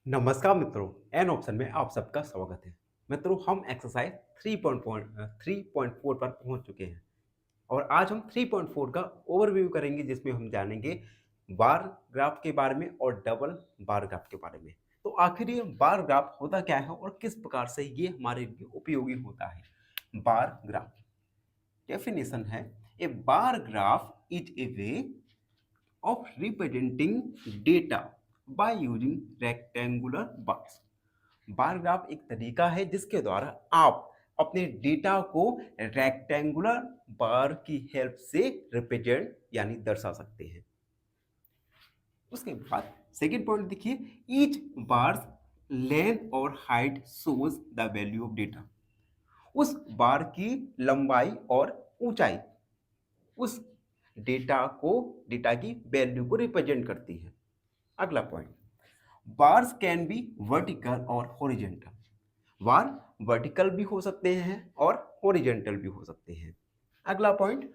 नमस्कार मित्रों, an option में आप सबका स्वागत है। मित्रों, हम एक्सरसाइज 3.4 पर पहुंच चुके हैं और आज हम 3.4 का ओवरव्यू करेंगे, जिसमें हम जानेंगे बार ग्राफ के बारे में और डबल बार ग्राफ के बारे में। तो आखिर ये बार ग्राफ होता क्या है और किस प्रकार से ये हमारे लिए उपयोगी होता है। बार ग्राफ डेफिनेशन है, a bar graph is a way of representing data by using rectangular bars। Bar graph एक तरीका है जिसके द्वारा आप अपने डेटा को रेक्टेंगुलर बार की हेल्प से रिप्रेजेंट यानी दर्शा सकते हैं। उसके बाद सेकेंड पॉइंट देखिए, ईच बार्स लेंथ और height shows the value of data. उस बार की लंबाई और ऊंचाई उस डेटा की वैल्यू को रिप्रेजेंट करती है। अगला point, bars can be vertical और हॉरिजेंटल। बार वर्टिकल भी हो सकते हैं और हॉरिजेंटल भी हो सकते हैं। अगला point,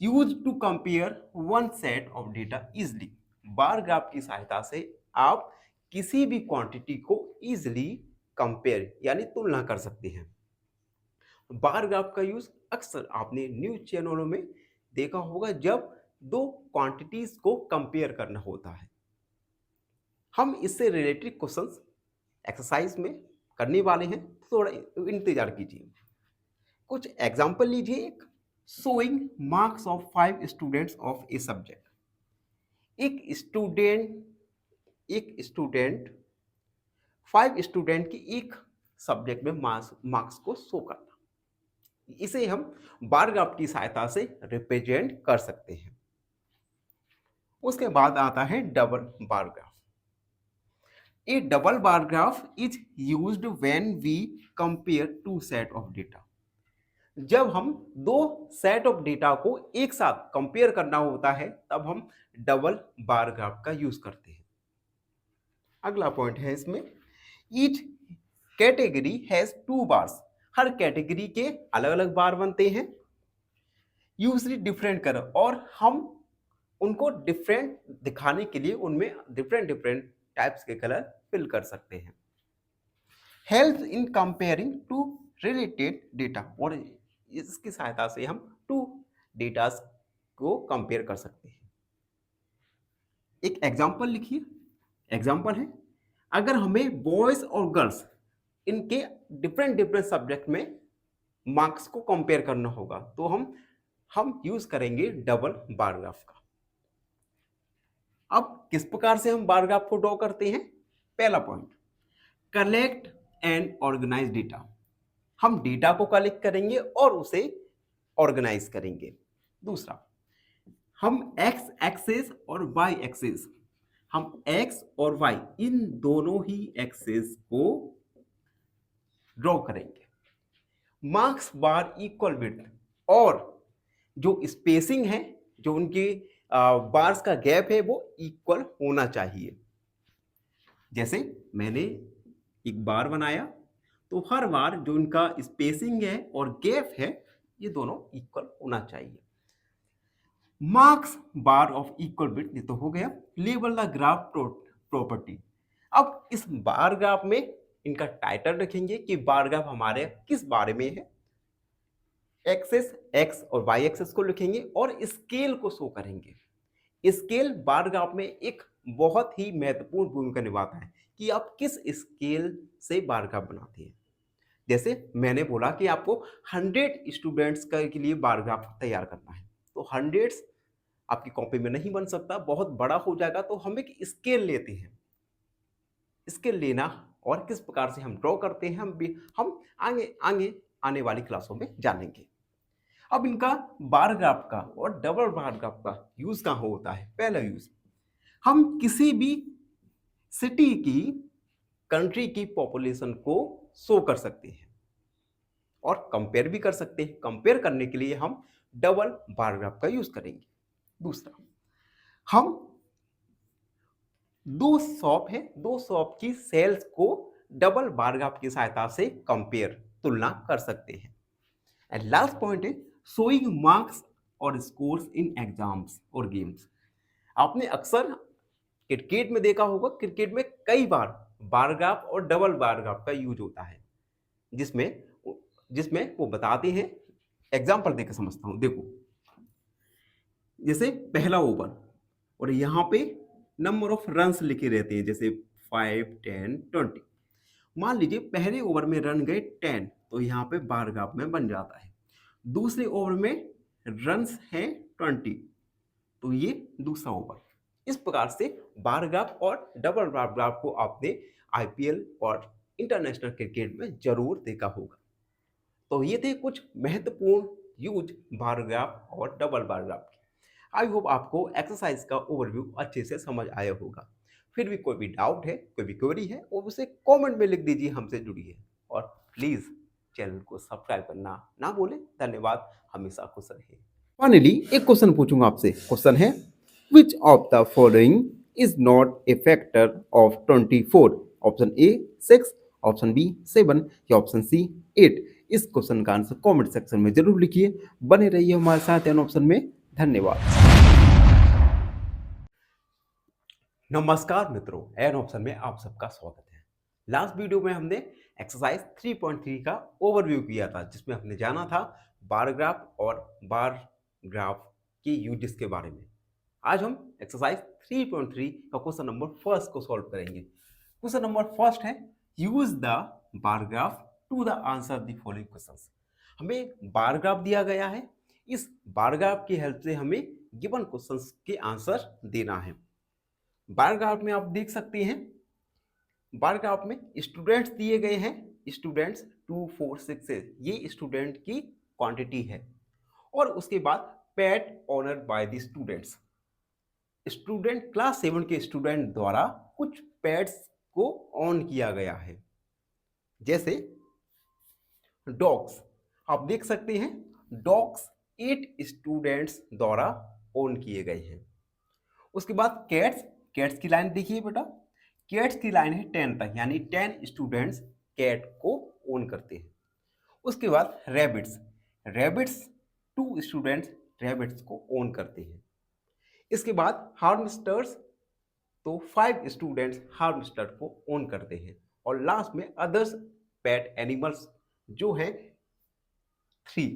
use to compare one set of data easily. Bar graph की सहायता से आप किसी भी क्वांटिटी को इजली कंपेयर यानी तुलना कर सकते हैं। बार ग्राफ का यूज अक्सर आपने न्यूज चैनलों में देखा होगा, जब दो क्वांटिटीज को कंपेयर करना होता है। हम इससे रिलेटेड क्वेश्चंस एक्सरसाइज में करने वाले हैं, थोड़ा इंतजार कीजिए। कुछ एग्जांपल लीजिए। एक, showing marks of 5 students of a subject. एक स्टूडेंट 5 स्टूडेंट की एक सब्जेक्ट में मार्क्स को शो करना, इसे हम बार ग्राफ की सहायता से रिप्रेजेंट कर सकते हैं। उसके बाद आता है double bar graph. A double bar graph is used when we compare two set of data। जब हम दो सेट ऑफ डेटा को एक साथ कंपेयर करना होता है, तब हम डबल बार ग्राफ का यूज करते हैं। अगला पॉइंट है इसमें, each category has 2 bars. Her category के अलग अलग बार बनते हैं। यूजली डिफरेंट कलर, और हम उनको डिफरेंट दिखाने के लिए उनमें डिफरेंट डिफरेंट टाइप्स के कलर फिल कर सकते हैं। Help in comparing to related data, और इसकी सहायता से हम टू डेटास को कंपेयर कर सकते हैं। एक एग्जांपल लिखिए। एग्जांपल है, अगर हमें बॉयज और गर्ल्स इनके डिफरेंट डिफरेंट सब्जेक्ट में मार्क्स को कंपेयर करना होगा, तो हम यूज करेंगे डबल बार ग्राफ का। अब किस प्रकार से हम बार ग्राफ को ड्रॉ करते हैं। पहला point, collect and organise data. हम डेटा को कलेक्ट करेंगे और उसे ऑर्गेनाइज करेंगे। दूसरा, हम एक्स एक्सेस और वाई एक्सेस, हम एक्स और वाई इन दोनों ही एक्सेस को ड्रॉ करेंगे। मार्क्स बार इक्वल विड्थ, और जो स्पेसिंग है, जो उनके बार्स का गैप है, वो इक्वल होना चाहिए। जैसे मैंने एक बार बनाया, तो हर बार जो इनका स्पेसिंग है और गैप है, ये दोनों इक्वल होना चाहिए। Marks bar of equal width, ये तो हो गया। Label the graph property. अब इस बार ग्राफ में इनका टाइटल रखेंगे कि बार ग्राफ हमारे किस बारे में है। एक्सेस एक्स और वाई एक्सेस को लिखेंगे और स्केल को शो करेंगे। स्केल बार ग्राफ में एक बहुत ही महत्वपूर्ण भूमिका निभाता है कि आप किस स्केल से बार ग्राफ बनाते हैं। जैसे मैंने बोला कि आपको 100 स्टूडेंट्स के लिए बार ग्राफ तैयार करना है, तो 100 आपकी कॉपी में नहीं बन सकता, बहुत बड़ा हो जाएगा। तो हम एक स्केल लेते हैं। स्केल लेना और किस प्रकार से हम ड्रॉ करते हैं, हम आगे आगे आने वाली क्लासों में जानेंगे। अब इनका बार ग्राफ का और डबल बार ग्राफ का यूज कहाँ होता है। पहला यूज, हम किसी भी सिटी की, कंट्री की पॉपुलेशन को शो कर सकते हैं और कंपेयर भी कर सकते हैं। कंपेयर करने के लिए हम डबल बार ग्राफ का यूज करेंगे। दूसरा, हम दो शॉप की सेल्स को डबल बार ग्राफ की सहायता से कंपेयर तुलना कर सकते हैं। एंड लास्ट पॉइंट है, शोइंग मार्क्स और स्कोर्स इन एग्जाम्स और गेम्स। आपने अक्सर क्रिकेट में देखा होगा, क्रिकेट में कई बार बार ग्राफ और डबल बार ग्राफ का यूज होता है, जिसमें जिसमें वो बताते हैं। एग्जाम्पल देकर समझता हूं। देखो, जैसे पहला ओवर और यहाँ पे नंबर ऑफ रन्स लिखे रहते हैं, जैसे 5, 10, 20। मान लीजिए पहले ओवर में रन गए 10, तो यहाँ पे बार ग्राफ में बन जाता है। दूसरे ओवर में रन्स हैं 20, तो ये दूसरा ओवर। इस प्रकार से बार ग्राफ और डबल बार ग्राफ को आपने आईपीएल और इंटरनेशनल क्रिकेट में जरूर देखा होगा। तो ये थे कुछ महत्वपूर्ण यूज बार ग्राफ और डबल बार ग्राफ की। आई होप आपको एक्सरसाइज का ओवरव्यू अच्छे से समझ आया होगा। फिर भी कोई भी डाउट है, कोई भी क्वेरी है, वो उसे कमेंट में लिख दीजिए, हमसे जुड़िए और प्लीज़ चैनल को सब्सक्राइब करना ना भूलें। धन्यवाद, हमेशा खुश रहिए। फाइनली एक क्वेश्चन पूछूंगा आपसे। क्वेश्चन है, which of the following is not a factor of 24? Option A 6, option B 7 या ऑप्शन सी 8। इस क्वेश्चन का आंसर कमेंट सेक्शन में जरूर लिखिए। बने रहिए हमारे साथ एन ऑप्शन में। धन्यवाद। नमस्कार मित्रों, एन ऑप्शन में आप सबका स्वागत है। लास्ट वीडियो में हमने एक्सरसाइज 3.3 का ओवरव्यू किया था, जिसमें हमने जाना था बार ग्राफ और बार ग्राफ के यूजेस के बारे में। आज हम एक्सरसाइज 3.3 का क्वेश्चन नंबर फर्स्ट को सॉल्व करेंगे। क्वेश्चन नंबर फर्स्ट है, use the bar graph to the answer the following questions. हमें बार ग्राफ दिया गया है, इस बार ग्राफ की हेल्प से हमें गिवन क्वेश्चंस के आंसर देना है। बार ग्राफ में आप देख सकते हैं, बार ग्राफ में स्टूडेंट्स दिए गए हैं। स्टूडेंट्स 2, 4, 6 से ये स्टूडेंट की क्वांटिटी है। और उसके बाद pet owner by the students. Student class 7 के स्टूडेंट द्वारा कुछ पेट्स को ऑन किया गया है, जैसे डॉग्स। आप देख सकते हैं डॉग्स 8 स्टूडेंट्स द्वारा ऑन किए गए हैं। उसके बाद कैट्स, कैट्स की लाइन देखिए बेटा, कैट्स की लाइन है 10 तक, यानी 10 स्टूडेंट्स कैट को ओन करते हैं। उसके बाद रैबिट्स, रैबिट्स 2 स्टूडेंट्स रैबिट्स को ओन करते हैं। इसके बाद हार्मस्टर्स, तो 5 स्टूडेंट्स हार्मस्टर को ओन करते हैं। और लास्ट में अदर्स पेट एनिमल्स जो है 3,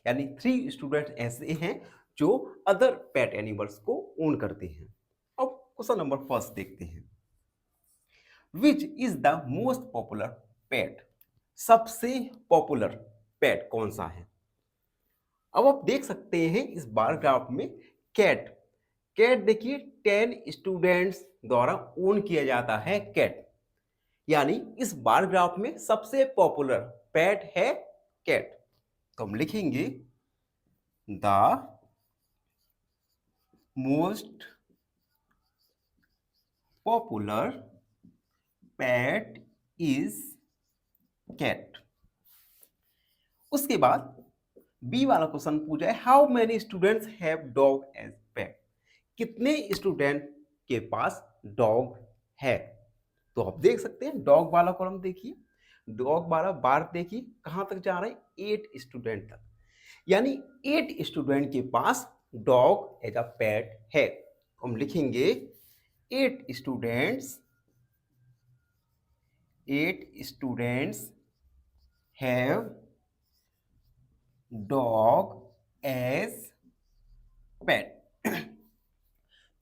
यानी 3 स्टूडेंट्स ऐसे हैं जो अदर पेट एनिमल्स को ओन करते हैं। अब क्वेश्चन नंबर फर्स्ट देखते हैं, which is the most popular pet? सबसे पॉपुलर पेट कौन सा है? अब आप देख सकते हैं इस बार ग्राफ में कैट, कैट देखिए 10 स्टूडेंट्स द्वारा ओन किया जाता है कैट, यानी इस बार ग्राफ में सबसे पॉपुलर पेट है कैट। तो हम लिखेंगे the most popular pet is cat. उसके बाद बी वाला क्वेश्चन पूछा है, how many students have dog as pet? कितने स्टूडेंट के पास डॉग है? तो आप देख सकते हैं डॉग वाला कॉलम देखिए, डॉग वाला बार देखिए कहां तक जा रहा है, 8 स्टूडेंट तक, यानी 8 स्टूडेंट के पास डॉग एज अ पेट है। हम लिखेंगे 8 students have dog as pet.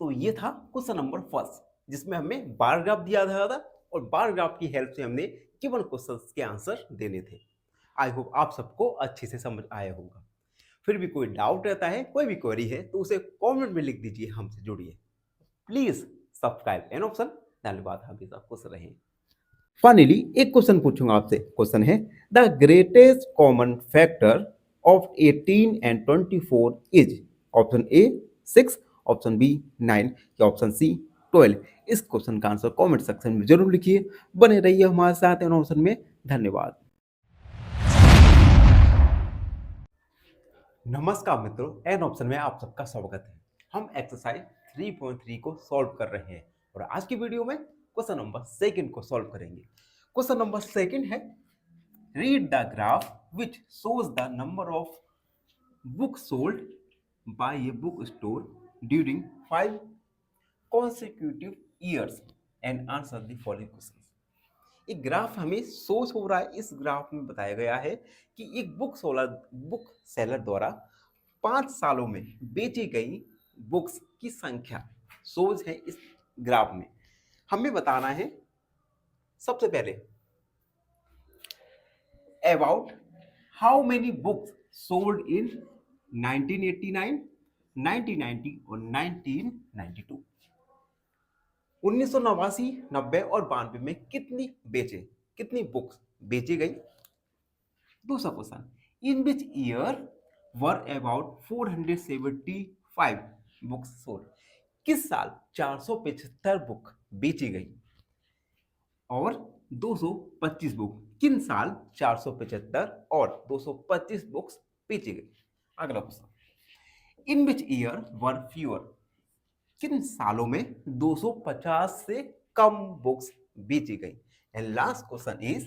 तो ये था क्वेश्चन नंबर फर्स्ट, जिसमें हमें बार ग्राफ दिया था और बार ग्राफ की हेल्प से हमने गिवन क्वेश्चंस के आंसर देने थे। आई होप आप सबको अच्छे से समझ आया होगा। फिर भी कोई डाउट रहता है, कोई भी क्वेरी है, तो उसे कमेंट में लिख दीजिए, हमसे जुड़िए। Please subscribe an option. धन्यवाद, हमेशा खुश रहें। फाइनली एक क्वेश्चन पूछूंगा आपसे। क्वेश्चन है, the greatest common factor of 18 and 24 is? Option A 6, option B 9 या ऑप्शन सी 12। इस क्वेश्चन का आंसर कमेंट सेक्शन में जरूर लिखिए। बने रहिए हमारे साथ एन ऑप्शन में। धन्यवाद। नमस्कार मित्रों, एन ऑप्शन में आप सबका स्वागत है। हम एक्सरसाइज 3.3 को सॉल्व कर रहे हैं और आज की वीडियो में क्वेश्चन नंबर सेकंड को सॉल्व करेंगे। क्वेश्चन नंबर सेकंड है, read the graph which shows the number of book sold by a book store during 5 consecutive years and answer the following questions। एक ग्राफ हमें shows हो रहा है। इस graph में बताया गया है कि एक बुक सेलर द्वारा 5 सालों में बेची गई बुक्स की संख्या शोज है इस ग्राफ में। हमें बताना है सबसे पहले about how many books sold in 1989, 1990 और 1992। 1989, 90 और 92 में कितनी बुक्स बेची गई। दूसरा question, in which year were about 475 books sold. किस साल 475 बुक बेची गई। और 225 बुक किन साल 475 और 225 बुक्स बेची गई। अगला question, in which year were fewer. किन सालों में 250 से कम बुक्स बेची गई। And last question is,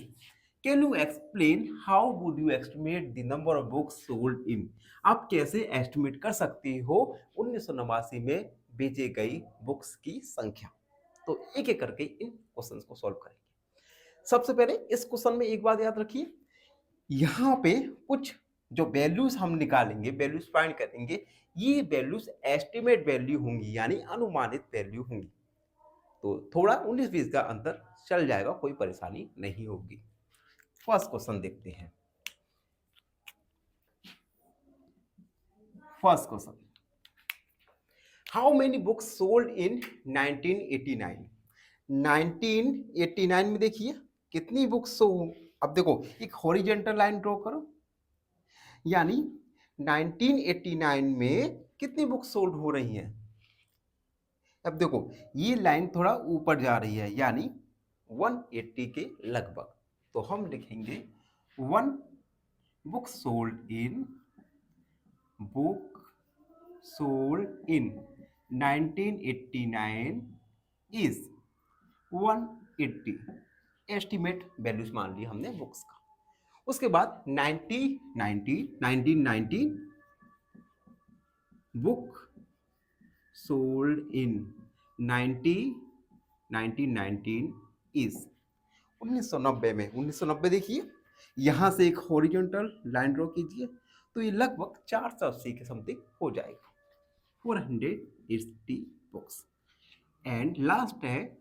can you explain how would you estimate the number of books sold in. आप कैसे एस्टिमेट कर सकते हो 1989 में बेचे गई बुक्स की संख्या। तो एक एक करके इन क्वेश्चंस को सॉल्व करेंगे। सबसे पहले इस क्वेश्चन में एक बात याद रखिए, यहाँ पे कुछ जो वैल्यूज हम निकालेंगे, वैल्यूज फाइंड करेंगे, ये वैल्यूज एस्टिमेट वैल्यू होंगी, यानी अनुमानित वैल्यू होंगी। तो थोड़ा 19-20 का अंतर चल जाएगा, कोई परेशानी नहीं होगी। फर्स्ट क्वेश्चन देखते हैं। First question, how many books sold in 1989। 1989 में देखिए कितनी बुक्स सोल्ड। अब देखो एक हॉरिजॉन्टल लाइन ड्रॉ करो, यानी 1989 में कितनी बुक्स सोल्ड हो रही हैं। अब देखो ये लाइन थोड़ा ऊपर जा रही है, यानी 180 के लगभग। तो हम लिखेंगे 1 book sold in 1989 is 180। Estimate values मान लिया हमने बुक्स का। उसके बाद 1990 बुक सोल्ड इन 1919 इज 1990 में 1990 देखिए, यहां से एक हॉरिजॉन्टल लाइन ड्रॉ कीजिए, तो ये लगभग 480 के समथिंग हो जाएगा। 480 बुक्स। एंड लास्ट है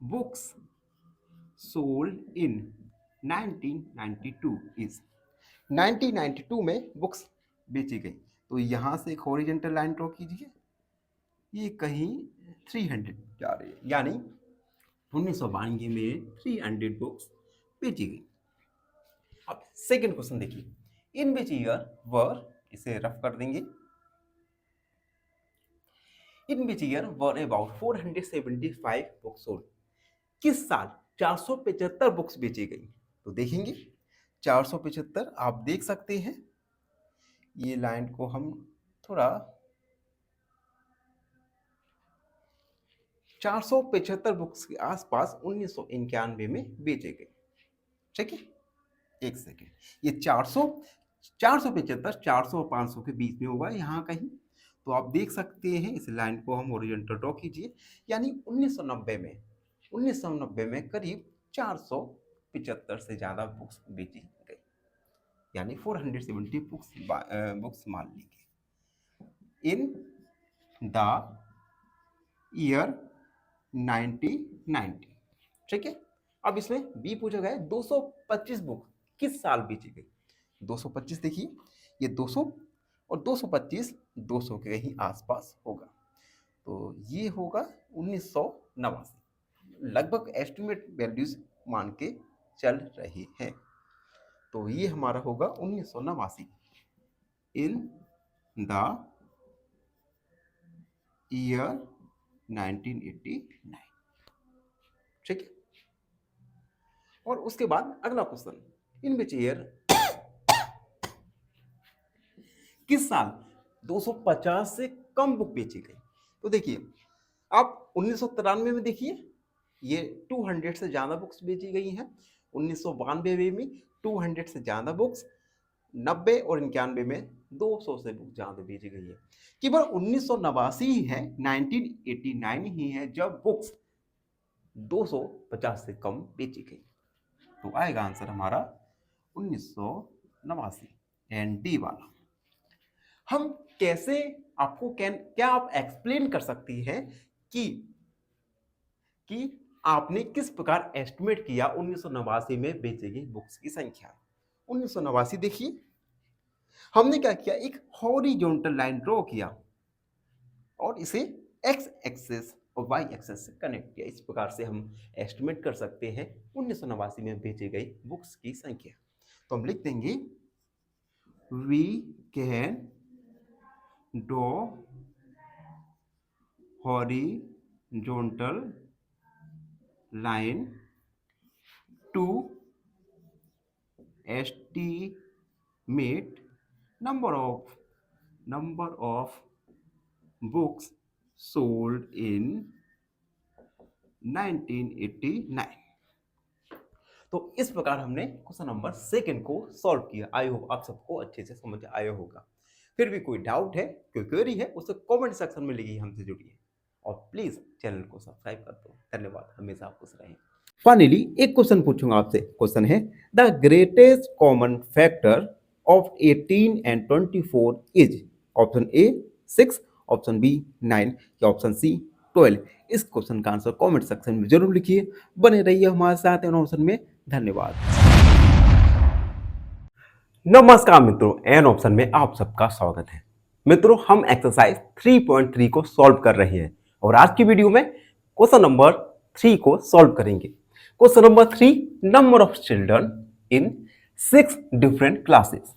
बुक्स सोल्ड इन 1992 इज 1992 में बुक्स बेची गई। तो यहां से एक हॉरिजॉन्टल लाइन ड्रॉ कीजिए, ये कहीं 300 जा रही है, यानी 1992 में 300 बुक्स बेची गई। अब सेकंड क्वेश्चन देखिए, इन विच ईयर वर, इसे रफ कर देंगे, in which year were about 475 books sold. किस साल 475 बुक्स बेची गई। तो देखेंगे 475 आप देख सकते हैं, ये लाइन को हम थोड़ा 475 बुक्स के आसपास 1991 में बेचे गए। ठीक है, एक सेकेंड, ये 475 400 और 500 के बीच में होगा यहाँ कहीं। तो आप देख सकते हैं, इस लाइन को हम हॉरिजॉन्टल ड्रॉ कीजिए, यानी 1990 में करीब 475 से ज्यादा बुक्स बेची गई, यानी 470 बुक्स मान लीजिए इन द ईयर 1990। ठीक है, अब इसमें बी पूछा गया 225 बुक किस साल बेची गई। 225 देखिए, ये 200 और 225 200 के ही आसपास होगा, तो ये होगा 1989। लगभग एस्टिमेट वैल्यूज मान के चल रहे हैं, तो ये हमारा होगा 1989 इन द ईयर 1989। ठीक है, और उसके बाद अगला क्वेश्चन, इन विच ईयर किस साल 250 से कम बुक बेची गई। तो देखिए आप 1993 में देखिए, ये 200 से ज्यादा बुक्स बेची गई हैं। 1992 में 200 से ज्यादा बुक्स, 90 और 91 में 200 से बुक ज्यादा बेची गई है। केवल 1989 ही है, 1989 ही है जब बुक्स 250 से कम बेची गई। तो आएगा आंसर हमारा 1989 एंड डी वाला। हम कैसे आपको क्या आप एक्सप्लेन कर सकती हैं कि आपने किस प्रकार एस्टिमेट किया 1989 में बेची गई बुक्स की संख्या। 1989 देखिए, हमने क्या किया, एक हॉरिजॉन्टल लाइन ड्रॉ किया और इसे एक्स एक्सिस और वाई एक्सिस से कनेक्ट किया। इस प्रकार से हम एस्टिमेट कर सकते हैं 1989 में बेची गई बुक्स की संख्या। तो हम लिख देंगे we can draw horizontal line to estimate number of books sold in 1989। तो इस प्रकार हमने क्वेश्चन नंबर 2 को सॉल्व किया। आई होप आप सबको अच्छे से समझ आया होगा। फिर भी कोई डाउट है, कोई क्वेरी है, उसे कमेंट सेक्शन में लिखिए, हमसे जुड़िए और प्लीज चैनल को सब्सक्राइब कर दो। धन्यवाद, हमेशा खुश रहें। फाइनली एक क्वेश्चन पूछूंगा आपसे। क्वेश्चन है the greatest common factor of 18 and 24 is option A 6, option B 9 या ऑप्शन सी 12। इस क्वेश्चन का आंसर कमेंट सेक्शन में जरूर लिखिए। बने रहिए हमारे साथ एन ऑप्शन में। धन्यवाद। नमस्कार मित्रों, एन ऑप्शन में आप सबका स्वागत है। मित्रों, हम एक्सरसाइज 3.3 को सॉल्व कर रहे हैं और आज की वीडियो में क्वेश्चन नंबर 3 को सॉल्व करेंगे। Question number 3, number of children in 6 different classes.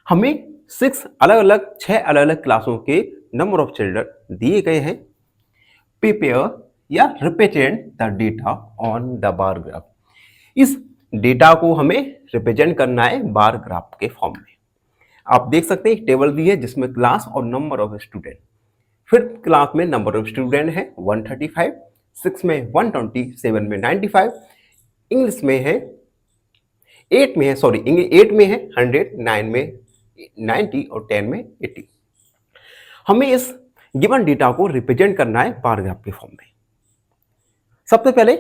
हमें 6 अलग अलग क्लासों के नंबर ऑफ चिल्ड्रन दिए गए हैं। प्रिपेयर या represent the data on the bar graph. इस डेटा को हमें रिप्रेजेंट करना है बार ग्राफ के फॉर्म में। आप देख सकते हैं टेबल दी है जिसमें क्लास और नंबर ऑफ स्टूडेंट। फिर क्लास में नंबर ऑफ स्टूडेंट है 135, 6 में 120, 7 में 95, इंग्लिश में है 8 में है 100, 9 में 90 और 10 में 80। हमें इस गिवन डेटा को रिप्रेजेंट करना है बार ग्राफ के फॉर्म में। सबसे पहले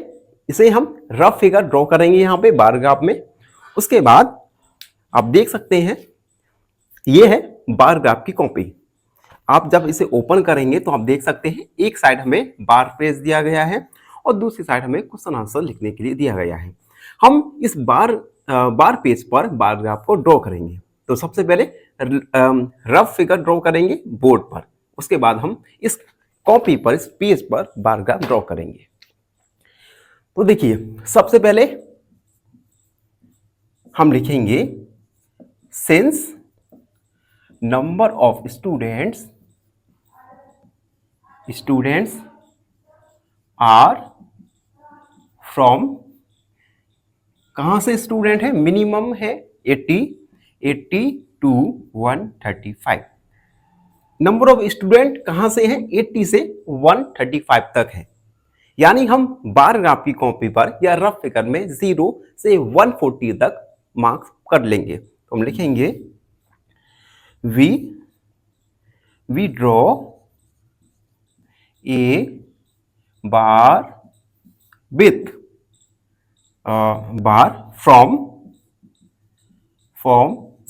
इसे हम रफ फिगर ड्रॉ करेंगे यहाँ पे बार ग्राफ में। उसके बाद आप देख सकते हैं ये है बार ग्राफ की कॉपी। आप जब इसे ओपन करेंगे तो आप देख सकते हैं एक साइड हमें बार पेज दिया गया है और दूसरी साइड हमें क्वेश्चन आंसर लिखने के लिए दिया गया है। हम इस बार पेज पर बार ग्राफ को ड्रॉ करेंगे। तो सबसे पहले रफ फिगर ड्रॉ करेंगे बोर्ड पर। उसके बाद हम इस कॉपी पर, इस पेज पर बार ग्राफ ड्रॉ करेंगे। तो देखिए, सबसे पहले हम लिखेंगे since number of students are from, कहां से स्टूडेंट है, मिनिमम है 80 टू 135। नंबर ऑफ स्टूडेंट कहां से है, 80 से 135 तक है। यानी हम बार ग्राफ की कॉपी पर या रफ फिगर में 0 से 140 तक मार्क्स कर लेंगे। तो हम लिखेंगे we draw a bar with bar from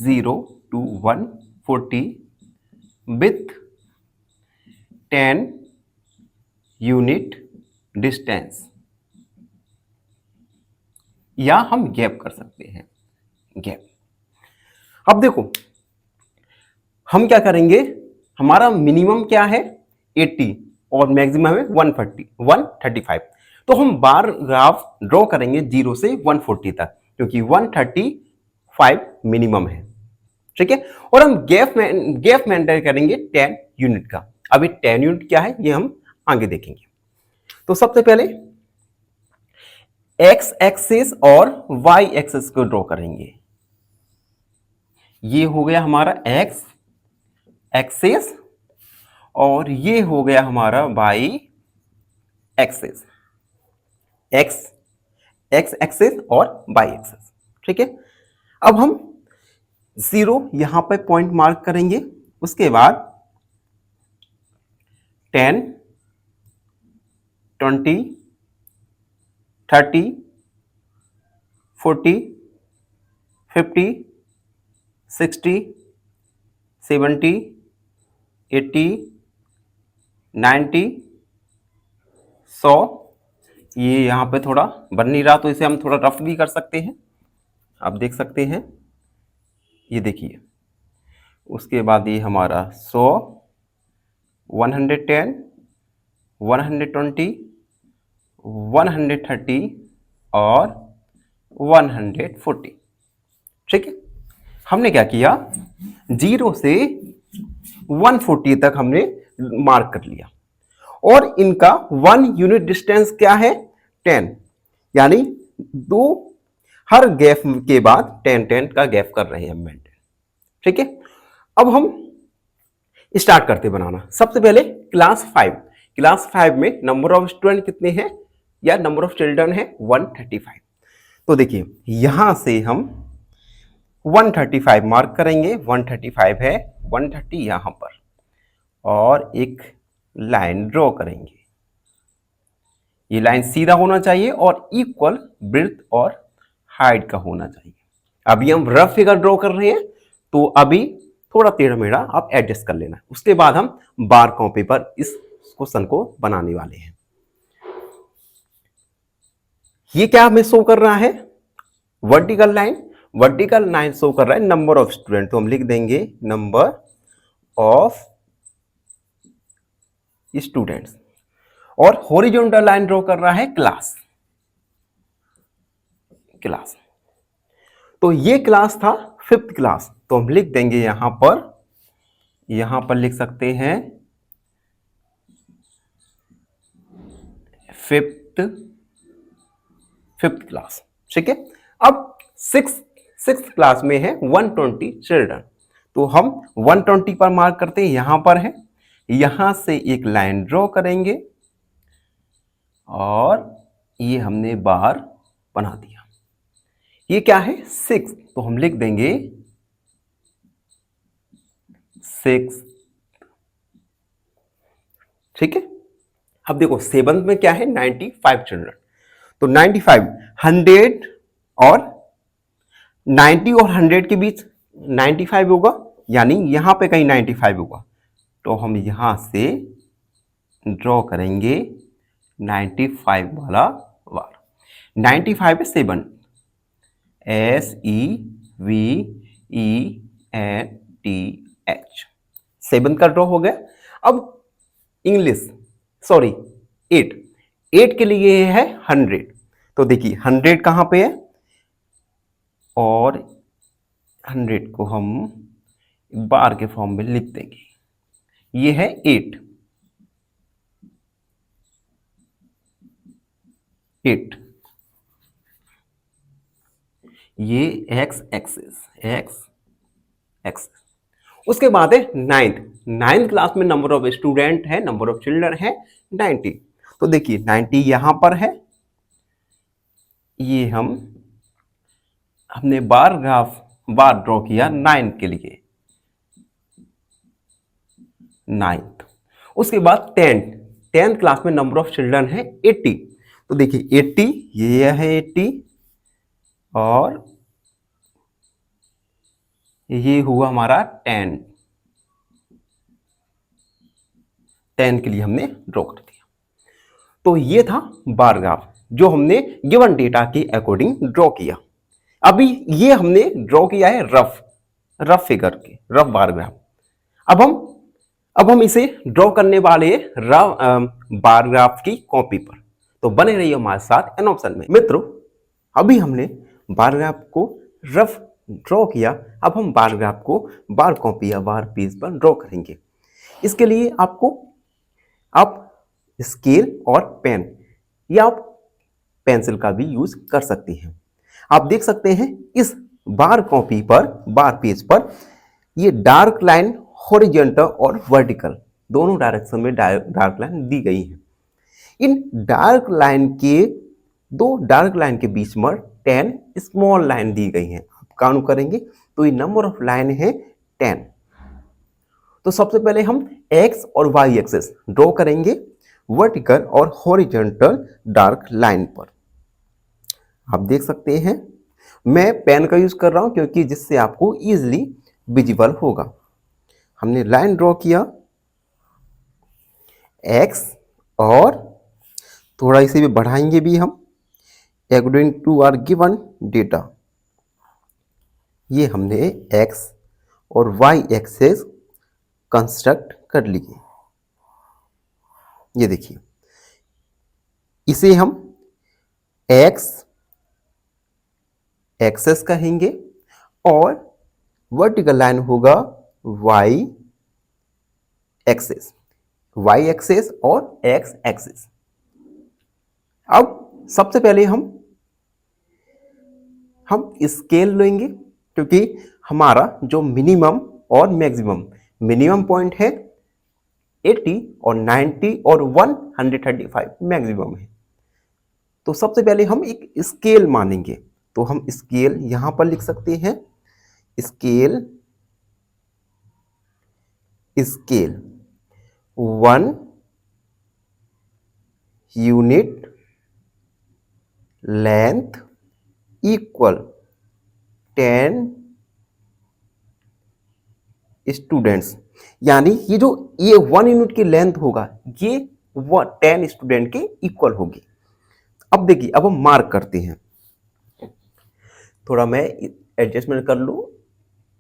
0 to 140 with 10 unit distance, या हम गैप कर सकते हैं, गैप। अब देखो हम क्या करेंगे, हमारा मिनिमम क्या है 80 और मैक्सिमम है 135। तो हम बार ग्राफ ड्रॉ करेंगे 0 से 140 तक, क्योंकि 135 मिनिमम है, ठीक है। और हम गैप मेंटेन करेंगे 10 यूनिट का। अभी 10 यूनिट क्या है ये हम आगे देखेंगे। तो सबसे पहले एक्स एक्सिस और वाई एक्सिस को ड्रॉ करेंगे। ये हो गया हमारा एक्स एक्सिस और ये हो गया हमारा वाई एक्सिस, एक्स एक्सिस और वाई एक्सिस, ठीक है। अब हम 0 यहां पर पॉइंट मार्क करेंगे। उसके बाद 10, 20, 30, 40, 50, 60, 70, 80, 90, 100। ये यहाँ पे थोड़ा बन नहीं रहा, तो इसे हम थोड़ा रफ भी कर सकते हैं। आप देख सकते हैं, ये देखिए। उसके बाद ये हमारा 100, 110, 120, 130 और 140। ठीक है, हमने क्या किया, 0 से 140 तक हमने मार्क कर लिया, और इनका 1 यूनिट डिस्टेंस क्या है, 10, यानी दो हर गैप के बाद 10 का गैप कर रहे हैं हम मेंटेन। ठीक है, अब हम स्टार्ट करते बनाना। सबसे पहले क्लास 5 में नंबर ऑफ स्टूडेंट कितने हैं, या नंबर ऑफ चिल्ड्रन है 135। तो देखिए यहां से हम 135 मार्क करेंगे, 135 है, 130 यहां पर, और एक लाइन ड्रॉ करेंगे। ये लाइन सीधा होना चाहिए और इक्वल ब्रेड्थ और हाइट का होना चाहिए। अभी हम रफ फिगर ड्रॉ कर रहे हैं, तो अभी थोड़ा टेढ़ा मेढ़ा आप एडजस्ट कर लेना। उसके बाद हम बार कॉपी पर इस क्वेश्चन को बनाने वाले हैं। ये क्या हमें शो कर रहा है, वर्टिकल लाइन शो कर रहा है नंबर ऑफ स्टूडेंट, तो हम लिख देंगे नंबर ऑफ स्टूडेंट्स। और हॉरिजॉन्टल लाइन ड्रॉ कर रहा है क्लास। तो ये क्लास था 5th क्लास, तो हम लिख देंगे यहां पर लिख सकते हैं 5th क्लास। ठीक है, अब 6th क्लास में है 120 चिल्ड्रन, तो हम 120 पर मार्क करते हैं, यहां पर है, यहां से एक लाइन ड्रॉ करेंगे और ये हमने बार बना दिया। ये क्या है, 6, तो हम लिख देंगे 6। ठीक है, अब देखो 7th में क्या है, 95 चिल्ड्रन, तो 95 100 और 90 और 100 के बीच 95 होगा, यानी यहां पे कहीं 95 होगा, तो हम यहां से ड्रॉ करेंगे 95 वाला बार। 95 है 7, SEVENTH, 7 का ड्रॉ हो गया। अब सॉरी 8 के लिए है 100, तो देखिए 100 कहां पे है, और 100 को हम बार के फॉर्म में लिख देंगे, ये है 8। ये एक्स एक्सिस। उसके बाद है 9th क्लास में नंबर ऑफ स्टूडेंट है, नंबर ऑफ चिल्ड्रन है 90, तो देखिए 90 यहां पर है, ये हमने बार ड्रॉ किया 9 के लिए, 9th। उसके बाद 10th क्लास में नंबर ऑफ चिल्ड्रन है 80, तो देखिए 80, ये है 80, और ये हुआ हमारा 10 के लिए हमने ड्रॉ कर दिया। तो ये था बार ग्राफ जो हमने गिवन डेटा के अकॉर्डिंग ड्रॉ किया। अभी ये हमने ड्रॉ किया है रफ फिगर के, रफ बार ग्राफ। अब हम इसे ड्रॉ करने वाले बार ग्राफ की कॉपी पर, तो बने रहिए हमारे साथ एन ऑप्शन में। मित्रों, अभी हमने बार ग्राफ को रफ ड्रॉ किया, अब हम बार ग्राफ को बार कॉपी या बार पेज पर ड्रॉ करेंगे। इसके लिए आप स्केल और पेन या आप पेंसिल का भी यूज कर सकते हैं। आप देख सकते हैं इस बार कॉपी पर, बार पेज पर, ये डार्क लाइन हॉरिजॉन्टल और वर्टिकल दोनों डायरेक्शन में डार्क लाइन दी गई है। इन डार्क लाइन के बीच में 10 स्मॉल लाइन दी गई है। आप काउंट करेंगे तो ये नंबर ऑफ लाइन है 10। तो सबसे पहले हम एक्स और वाई एक्सिस ड्रॉ करेंगे वर्टिकल और हॉरिजॉन्टल डार्क लाइन पर। आप देख सकते हैं, मैं पेन का यूज कर रहा हूं क्योंकि जिससे आपको इजीली विजिबल होगा। हमने लाइन ड्रॉ किया x, और थोड़ा इसे भी बढ़ाएंगे भी हम, according to our given data. ये हमने x और y एक्सेस कंस्ट्रक्ट कर लिए। ये देखिए, इसे हम x एक्सेस कहेंगे और वर्टिकल लाइन होगा y एक्सेस, y एक्सेस और x एक्सेस। अब सबसे पहले हम स्केल लेंगे, क्योंकि हमारा जो मिनिमम और मिनिमम पॉइंट है 80 और 90 और 135 मैक्सिमम है। तो सबसे पहले हम एक स्केल मानेंगे, तो हम स्केल यहां पर लिख सकते हैं, scale 1 unit length equal 10 students. यानी ये 1 यूनिट की लेंथ होगा, ये 10 स्टूडेंट के इक्वल होगी। अब देखिए, अब हम मार्क करते हैं, थोड़ा मैं एडजस्टमेंट कर लूं,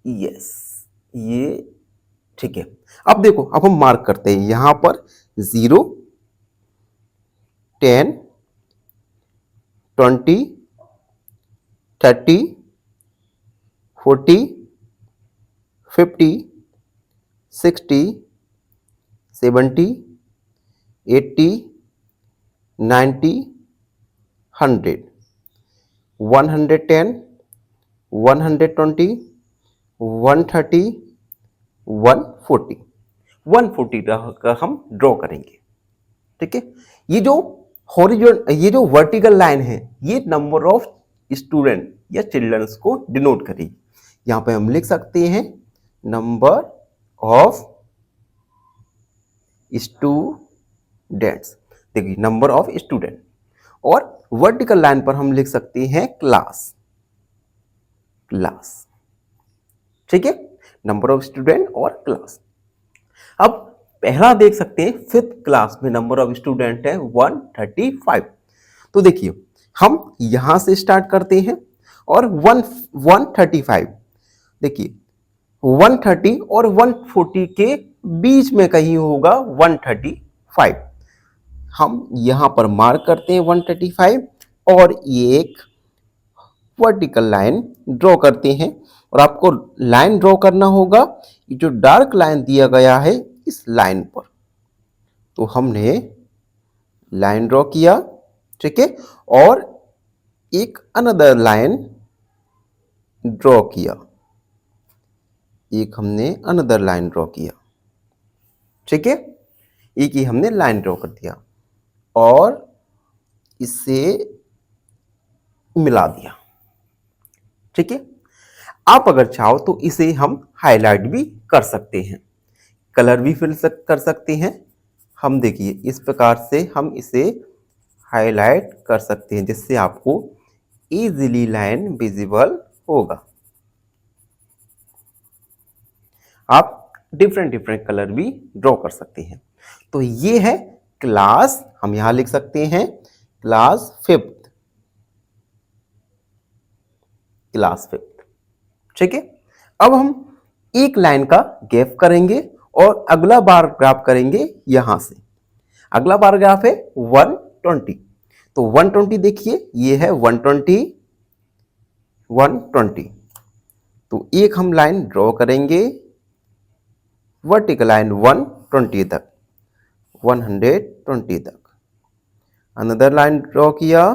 यस, ये ठीक है। अब देखो, अब हम मार्क करते हैं यहां पर 0, 10, 20, 30, 40, 50, 60, 70, 80, 90, 100, 110, 120, 130, 140, 140 का हम ड्रॉ करेंगे। ठीक है, ये जो वर्टिकल लाइन है, ये नंबर ऑफ स्टूडेंट या चिल्ड्रंस को डिनोट करेगी। यहां पे हम लिख सकते हैं नंबर ऑफ स्टूडेंट्स। देखिए, नंबर ऑफ स्टूडेंट, और वर्टिकल लाइन पर हम लिख सकते हैं क्लास। ठीक है, नंबर ऑफ स्टूडेंट और क्लास। अब पहला देख सकते हैं, 5th क्लास में नंबर ऑफ स्टूडेंट है 135। तो देखिए, हम यहां से स्टार्ट करते हैं और 135, देखिए 130 और 140 के बीच में कहीं होगा 135। हम यहां पर मार्क करते हैं 135 और एक वर्टिकल लाइन ड्रॉ करते हैं। और आपको लाइन ड्रॉ करना होगा, ये जो डार्क लाइन दिया गया है इस लाइन पर। तो हमने लाइन ड्रॉ किया, ठीक है, और एक अनदर लाइन ड्रॉ किया, एक हमने अनदर लाइन ड्रॉ किया, ठीक है, एक ही हमने लाइन ड्रॉ कर दिया और इसे मिला दिया। ठीक है, आप अगर चाहो तो इसे हम हाईलाइट भी कर सकते हैं, कलर भी फिल कर सकते हैं। हम देखिए, इस प्रकार से हम इसे हाईलाइट कर सकते हैं, जिससे आपको इजीली लाइन विजिबल होगा। आप डिफरेंट कलर भी ड्रॉ कर सकते हैं। तो ये है क्लास, हम यहां लिख सकते हैं क्लास 5th, क्लास 5th। ठीक है, अब हम एक लाइन का गैप करेंगे और अगला बार ग्राफ करेंगे यहां से। अगला बार ग्राफ है 120। तो 120 देखिए, ये है 120, 120। तो एक हम लाइन ड्रॉ करेंगे, वर्टिकल लाइन 120 तक, 120 तक। अनदर लाइन ड्रॉ किया,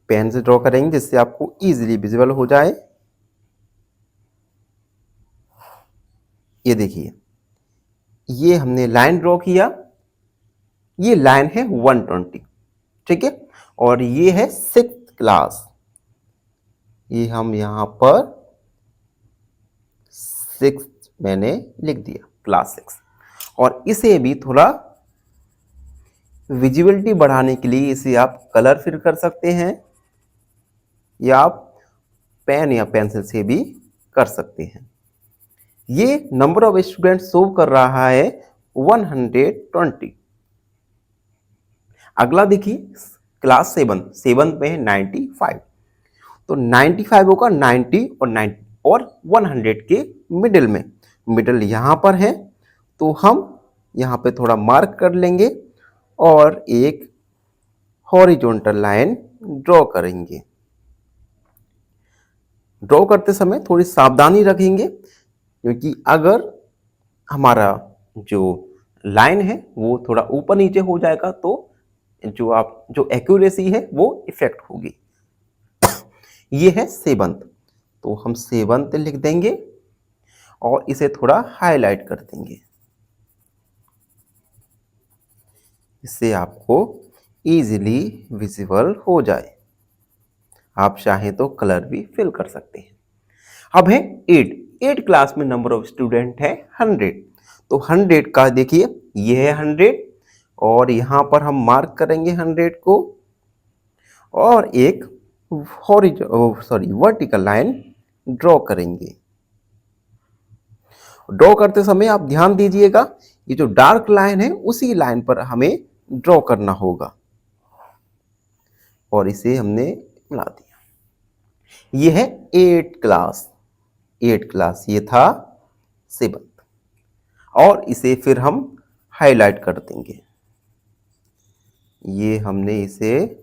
पेन से ड्रॉ करेंगे जिससे आपको इजीली विजिबल हो जाए। ये देखिए, ये हमने लाइन ड्रॉ किया, ये लाइन है 120, ठीक है, और ये है 6th क्लास। ये हम यहां पर 6th मैंने लिख दिया, क्लास 6। और इसे भी थोड़ा विजिबिलिटी बढ़ाने के लिए इसे आप कलर फिल कर सकते हैं या आप पेन या पेंसिल से भी कर सकते हैं। ये नंबर ऑफ स्टूडेंट शो कर रहा है 120। अगला देखिए क्लास 7 में है 95। तो 95 होगा 90 और 90 और 100 के मिडिल में, मिडिल यहाँ पर है तो हम यहाँ पे थोड़ा मार्क कर लेंगे और एक हॉरिजॉन्टल लाइन ड्रॉ करेंगे। ड्रॉ करते समय थोड़ी सावधानी रखेंगे क्योंकि अगर हमारा जो लाइन है वो थोड़ा ऊपर नीचे हो जाएगा तो जो एक्यूरेसी है वो इफेक्ट होगी। ये है 7th, तो हम 7th लिख देंगे और इसे थोड़ा हाईलाइट कर देंगे, इससे आपको इजीली विजिबल हो जाए। आप चाहें तो कलर भी फिल कर सकते हैं। अब है 8 क्लास में नंबर ऑफ स्टूडेंट है 100। तो 100 का देखिए ये है 100 और यहां पर हम मार्क करेंगे 100 को और एक वर्टिकल लाइन ड्रॉ करेंगे। ड्रॉ करते समय आप ध्यान दीजिएगा ये जो डार्क लाइन है उसी लाइन पर हमें ड्रॉ करना होगा और इसे हमने मिला दिया। ये है 8 क्लास, ये था 7th और इसे फिर हम हाईलाइट कर देंगे। ये हमने इसे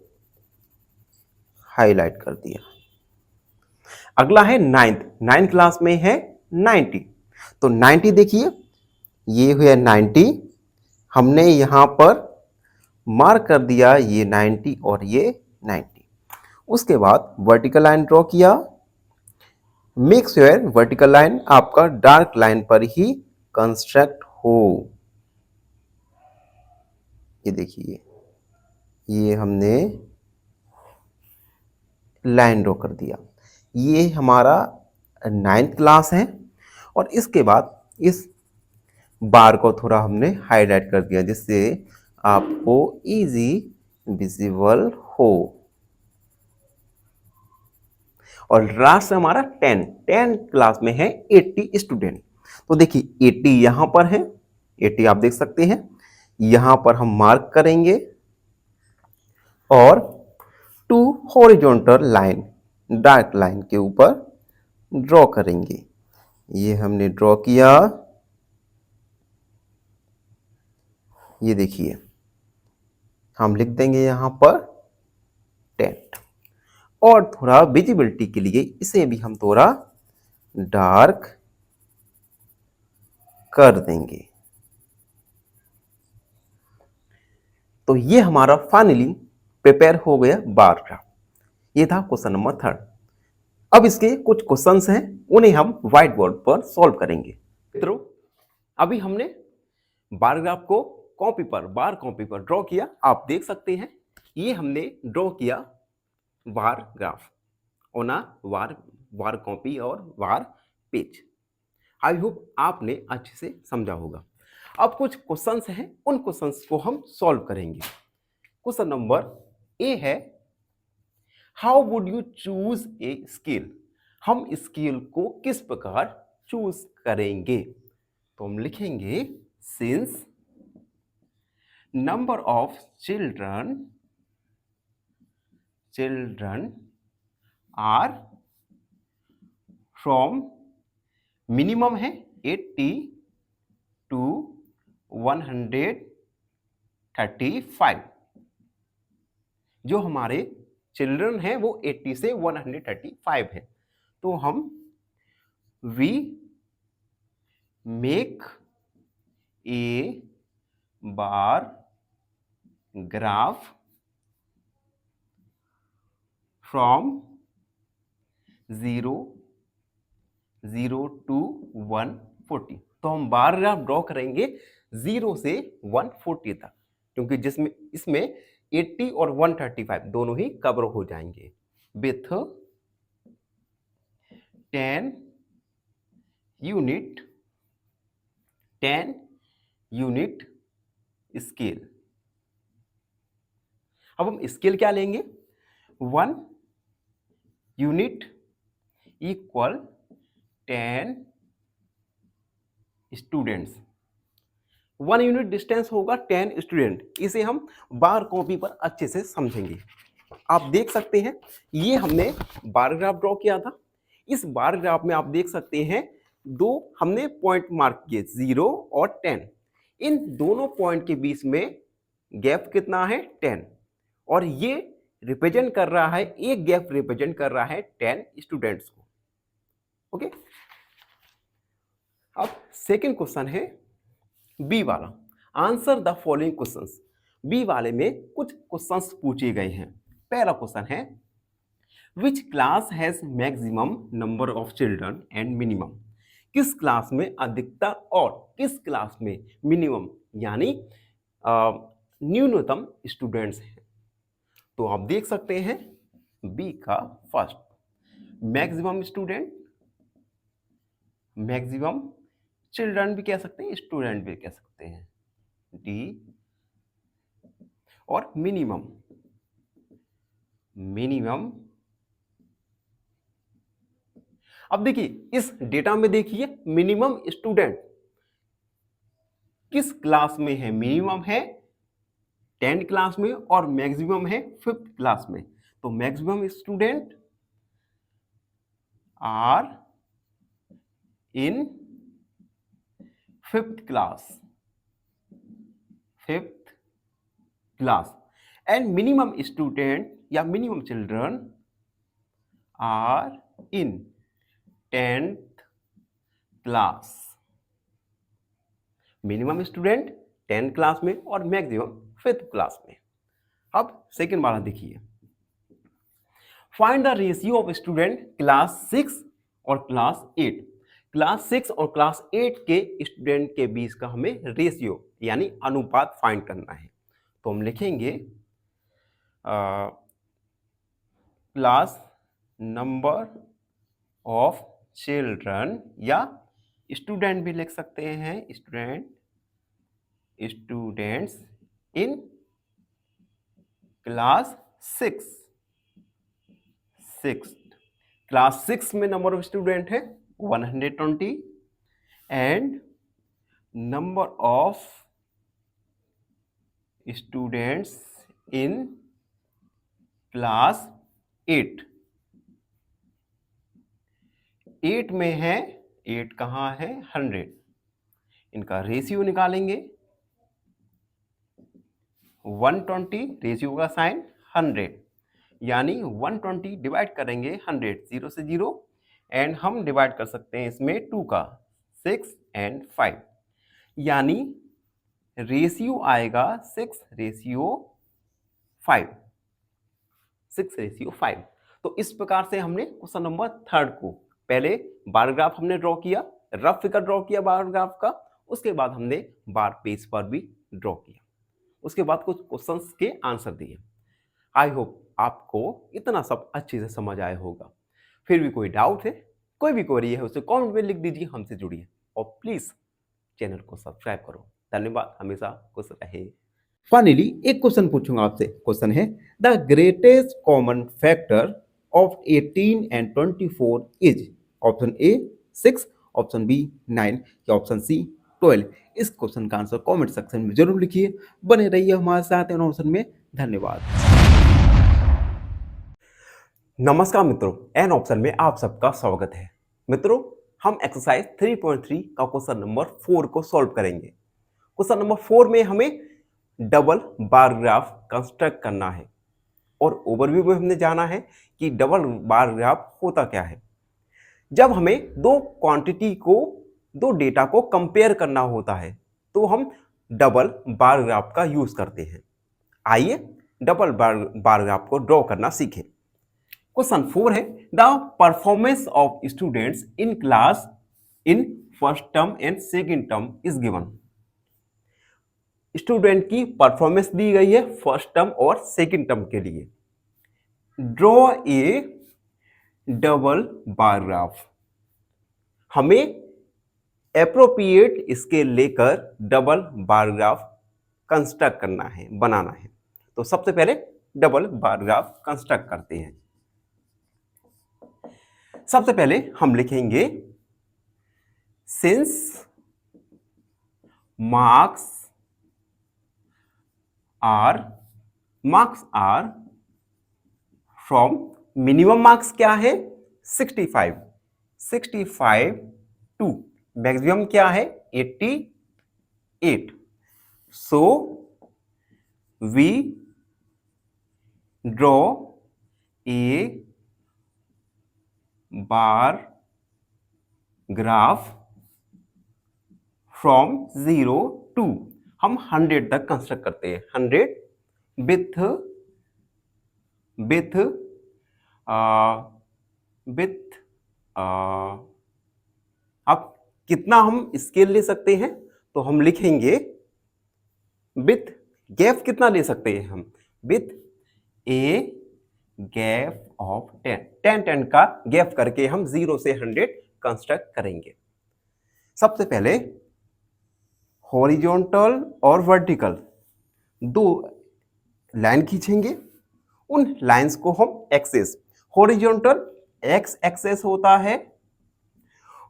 हाईलाइट कर दिया। अगला है 9th क्लास में है 90। तो 90 देखिए ये हुआ 90, हमने यहां पर मार्क कर दिया ये 90 और ये 90। उसके बाद वर्टिकल लाइन ड्रॉ किया। मेक श्योर वर्टिकल लाइन आपका डार्क लाइन पर ही कंस्ट्रक्ट हो। ये देखिए ये हमने लाइन ड्रॉ कर दिया। ये हमारा 9th क्लास है और इसके बाद इस बार को थोड़ा हमने हाईलाइट कर दिया जिससे आपको इजी विजिबल हो। और लास्ट हमारा 10 क्लास में है 80 स्टूडेंट। तो देखिए 80 यहां पर है, 80 आप देख सकते हैं, यहां पर हम मार्क करेंगे और 2 हॉरिजॉन्टल लाइन डार्क लाइन के ऊपर ड्रॉ करेंगे। ये हमने ड्रॉ किया। ये देखिए हम लिख देंगे यहां पर 10 और थोड़ा विजिबिलिटी के लिए इसे भी हम थोड़ा डार्क कर देंगे। तो ये हमारा फाइनली प्रिपेयर हो गया बार ग्राफ। ये था क्वेश्चन नंबर 3। अब इसके कुछ क्वेश्चंस हैं उन्हें हम व्हाइट बोर्ड पर सॉल्व करेंगे। मित्रों अभी हमने बार ग्राफ को बार कॉपी पर ड्रॉ किया। आप देख सकते हैं ये हमने ड्रॉ किया bar graph on a war copy और वार पेज। आई होप आपने अच्छे से समझा होगा। अब कुछ क्वेश्चंस हैं, उन क्वेश्चंस को हम सॉल्व करेंगे। क्वेश्चन नंबर ए है how would you choose a scale. हम स्केल को किस प्रकार चूज करेंगे? तो हम लिखेंगे since number of children are from minimum है 80 टू 135। जो हमारे चिल्ड्रन हैं वो 80 से 135 है। तो हम we make a bar graph from 0 to 140। तो हम बार ग्राफ ड्रॉ करेंगे 0 से 140 तक, क्योंकि जिसमें इसमें 80 और 135 दोनों ही कवर हो जाएंगे विथ 10 यूनिट स्केल। अब हम स्केल क्या लेंगे, 1 unit equal 10 students. 1 unit distance होगा 10 स्टूडेंट। इसे हम बार कॉपी पर अच्छे से समझेंगे। आप देख सकते हैं ये हमने बार ग्राफ ड्रॉ किया था। इस बार ग्राफ में आप देख सकते हैं दो हमने पॉइंट मार्क किए, 0 और 10। इन दोनों पॉइंट के बीच में गैप कितना है, 10। और ये रिप्रेजेंट कर रहा है, एक गैप रिप्रेजेंट कर रहा है 10 स्टूडेंट्स को। ओके, अब सेकंड क्वेश्चन है बी वाला, answer the following questions. B वाले में कुछ क्वेश्चंस पूछे गए हैं। पहला क्वेश्चन है which class has maximum number of children and minimum. किस क्लास में अधिकतर और किस क्लास में मिनिमम यानी न्यूनतम स्टूडेंट्स हैं। तो आप देख सकते हैं बी का first, maximum student, maximum children भी कह सकते हैं, स्टूडेंट भी कह सकते हैं, डी, और मिनिमम, मिनिमम। अब देखिए इस डेटा में देखिए मिनिमम स्टूडेंट किस क्लास में है, मिनिमम है 10 क्लास में और मैक्सिमम है 5th क्लास में। तो maximum student are in 5th class, 5th class, and minimum student या minimum children are in 10th class. Minimum student 10 class में और मैक्सिमम 5th क्लास में। अब सेकंड वाला देखिए, find the ratio of student class 6 और क्लास 8। क्लास 6 और class 8 के स्टूडेंट के बीच का हमें रेशियो यानी अनुपात फाइंड करना है। तो हम लिखेंगे क्लास नंबर ऑफ चिल्ड्रन, या स्टूडेंट भी लिख सकते हैं, स्टूडेंट्स इन क्लास 6। क्लास 6 में नंबर ऑफ स्टूडेंट है 120 and number of students in class 8 में है, 8 कहाँ है, 100। इनका रेशियो निकालेंगे 120, रेशियो का साइन 100, यानी 120 डिवाइड करेंगे 100, 0 से 0, एंड हम डिवाइड कर सकते हैं इसमें 2 का, 6 एंड 5, यानी रेशियो आएगा 6:5, 6:5। तो इस प्रकार से हमने क्वेश्चन नंबर 3 को, पहले बार ग्राफ हमने ड्रॉ किया, रफ फिगर ड्रॉ किया बार ग्राफ का, उसके बाद हमने बार पेज पर भी ड्रॉ किया, उसके बाद कुछ क्वेश्चंस के आंसर दिए। आई होप आपको इतना सब अच्छे से समझ आया होगा। फिर भी कोई डाउट है, कोई भी क्वेरी है, उसे कमेंट में लिख दीजिए, हमसे जुड़िए और प्लीज चैनल को सब्सक्राइब करो। धन्यवाद, हमेशा खुश रहे। फाइनली एक क्वेश्चन पूछूंगा आपसे। क्वेश्चन है the greatest common factor of 18 and 24 is. Option A 6, option B 9 या ऑप्शन सी 12। इस क्वेश्चन का आंसर कमेंट सेक्शन में जरूर लिखिए। बने रहिए हमारे साथ एन ऑप्शन में। धन्यवाद। नमस्कार मित्रों, एन ऑप्शन में आप सबका स्वागत है। मित्रों, हम एक्सरसाइज 3.3 का क्वेश्चन नंबर 4 को सॉल्व करेंगे। क्वेश्चन नंबर 4 में हमें डबल बार ग्राफ कंस्ट्रक्ट करना है और ओवरव्यू में हमने जाना है कि डबल बार ग्राफ होता क्या है। जब हमें दो क्वांटिटी को, दो डेटा को कंपेयर करना होता है तो हम डबल बार ग्राफ का यूज करते हैं। आइए डबल बार ग्राफ को ड्रॉ करना सीखें। क्वेश्चन 4 है the performance of students in class in first term and second term is given. Student की परफॉर्मेंस दी गई है फर्स्ट टर्म और सेकेंड टर्म के लिए। Draw A double bar graph. हमें एप्रोप्रिएट स्केल लेकर डबल बार ग्राफ कंस्ट्रक्ट करना है, बनाना है। तो सबसे पहले डबल बार ग्राफ कंस्ट्रक्ट करते हैं। सबसे पहले हम लिखेंगे since marks are from, minimum marks क्या है 65 टू मैक्सिमम क्या है 88, so we draw a bar graph from 0 to, हम 100 तक कंस्ट्रक्ट करते हैं, 100 विथ अब कितना हम स्केल ले सकते हैं, तो हम लिखेंगे विथ गैप कितना ले सकते हैं हम, विथ ए गैप ऑफ 10 का गैप करके हम 0 से 100 कंस्ट्रक्ट करेंगे। सबसे पहले हॉरिजॉन्टल और वर्टिकल दो लाइन खींचेंगे, उन लाइंस को हम एक्सेस, हॉरिजॉन्टल एक्स एक्सेस होता है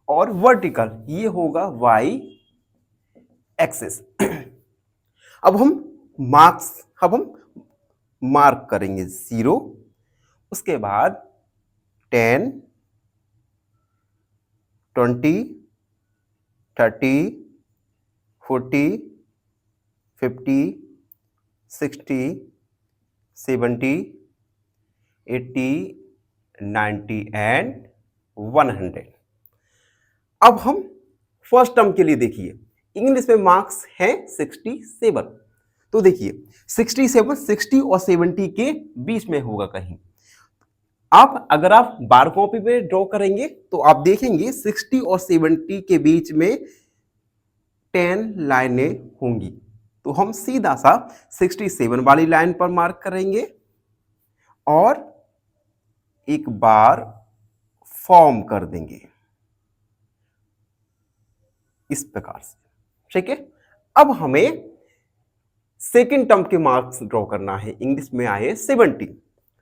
और वर्टिकल ये होगा वाई एक्सेस। अब हम मार्क करेंगे 0, उसके बाद 10, 20, 30, 40, 50, 60, 70, 80, 90 एंड 100। अब हम फर्स्ट टर्म के लिए देखिए, इंग्लिश में मार्क्स है 67, तो देखिए 67 60 और 70 के बीच में होगा कहीं। अब अगर आप बार कॉपी पे ड्रॉ करेंगे तो आप देखेंगे 60 और 70 के बीच में 10 लाइनें होंगी, तो हम सीधा सा 67 वाली लाइन पर मार्क करेंगे और एक बार फॉर्म कर देंगे इस प्रकार से, ठीक है। अब हमें सेकेंड टर्म के मार्क्स ड्रॉ करना है, इंग्लिश में आए 70,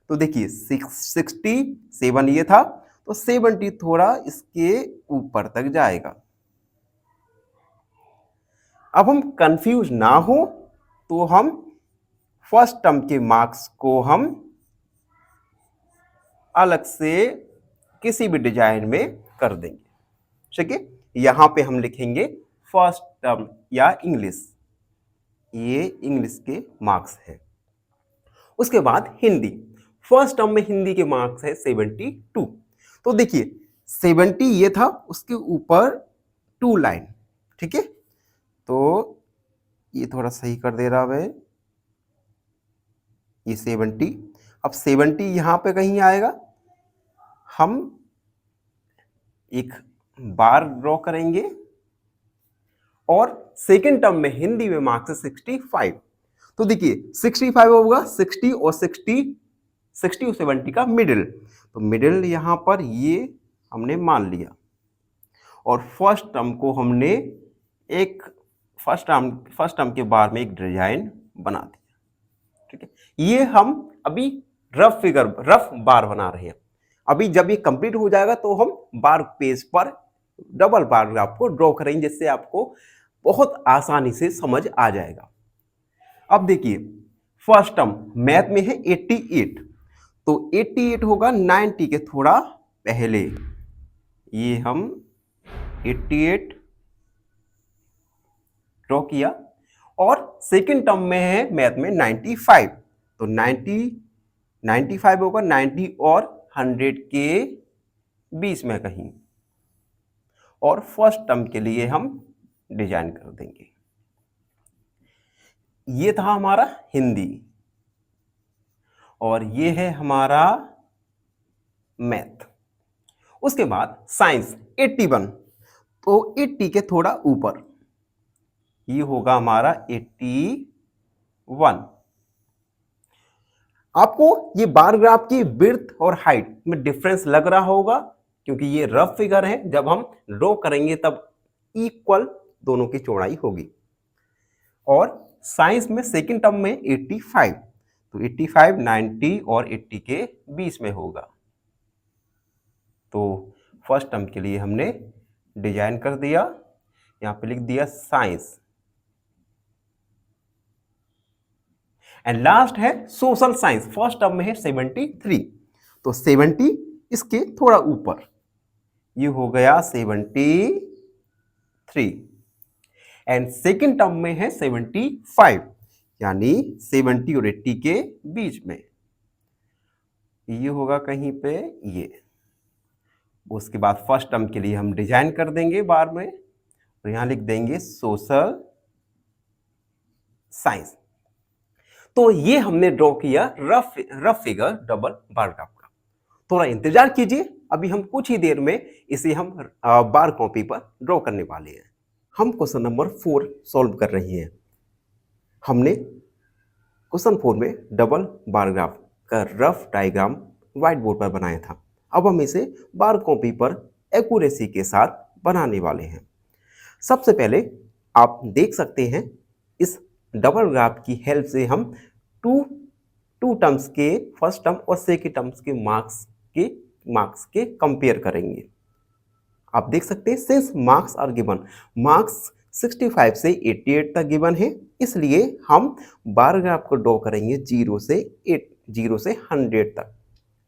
तो देखिए 67 ये था, तो 70 थोड़ा इसके ऊपर तक जाएगा। अब हम कंफ्यूज ना हो तो हम फर्स्ट टर्म के मार्क्स को हम अलग से किसी भी डिजाइन में कर देंगे, ठीक है। यहां पे हम लिखेंगे फर्स्ट टर्म या इंग्लिश, ये इंग्लिश के मार्क्स है। उसके बाद हिंदी, फर्स्ट टर्म में हिंदी के मार्क्स है 72, तो देखिए 70 ये था, उसके ऊपर 2 लाइन, ठीक है। तो ये थोड़ा सही कर दे रहा है, ये 70, अब 70 यहां पे कहीं आएगा, हम एक बार ड्रॉ करेंगे और सेकेंड टर्म में हिंदी में मार्क्स है 65, तो देखिए 65 होगा 60 और 70 का मिडिल, तो मिडिल यहां पर ये हमने मान लिया और फर्स्ट टर्म को हमने एक फर्स्ट टर्म के बार में एक डिजाइन बना दिया, ठीक है। ये हम अभी रफ बार बना रहे हैं, अभी जब ये कंप्लीट हो जाएगा तो हम बार पेज पर डबल बार ग्राफ को ड्रॉ करेंगे, जिससे आपको बहुत आसानी से समझ आ जाएगा। अब देखिए फर्स्ट टर्म मैथ में है 88, तो 88 होगा 90 के थोड़ा पहले, ये हम 88 ड्रॉ किया, और सेकेंड टर्म में है मैथ में 95, तो 95 होगा 90 और 100 के बीच में कहीं, और फर्स्ट टर्म के लिए हम डिजाइन कर देंगे। ये था हमारा हिंदी और ये है हमारा मैथ। उसके बाद साइंस 81, तो 80 के थोड़ा ऊपर, ये होगा हमारा 81। आपको ये बार ग्राफ की विड्थ और हाइट में डिफरेंस लग रहा होगा, क्योंकि ये रफ फिगर है, जब हम ड्रॉ करेंगे तब इक्वल दोनों की चौड़ाई होगी। और साइंस में सेकेंड टर्म में 85, तो 85, 90 और 80 के बीच में होगा। तो फर्स्ट टर्म के लिए हमने डिजाइन कर दिया, यहां पे लिख दिया साइंस। एंड लास्ट है सोशल साइंस, फर्स्ट टर्म में है 73, तो 70 इसके थोड़ा ऊपर, ये हो गया 73। एंड सेकेंड टर्म में है 75, यानी 70 और 80 के बीच में, ये होगा कहीं पे ये। उसके बाद फर्स्ट टर्म के लिए हम डिजाइन कर देंगे बार में, तो यहां लिख देंगे सोशल साइंस। तो ये हमने ड्रॉ किया rough figure double bar graph का। थोड़ा इंतजार कीजिए, अभी हम कुछ ही देर में इसे हम बार कॉपी पर ड्रॉ करने वाले हैं। हम क्वेश्चन नंबर 4 सॉल्व कर रहे हैं। हमने क्वेश्चन 4 में डबल बार ग्राफ का रफ डायग्राम व्हाइट बोर्ड पर बनाया था। अब हम इसे बार कॉपी पर एक्यूरेसी के साथ बनाने वाले हैं। सबसे पहले आप देख सकते हैं इस डबल ग्राफ की हेल्प से हम टू टर्म्स के फर्स्ट टर्म और सेकेंड टर्म्स के मार्क्स के कंपेयर करेंगे। आप देख सकते हैं since marks are given, marks 65 से 88 तक गिवन है, इसलिए हम बार ग्राफ को ड्रॉ करेंगे 0 से 100 तक,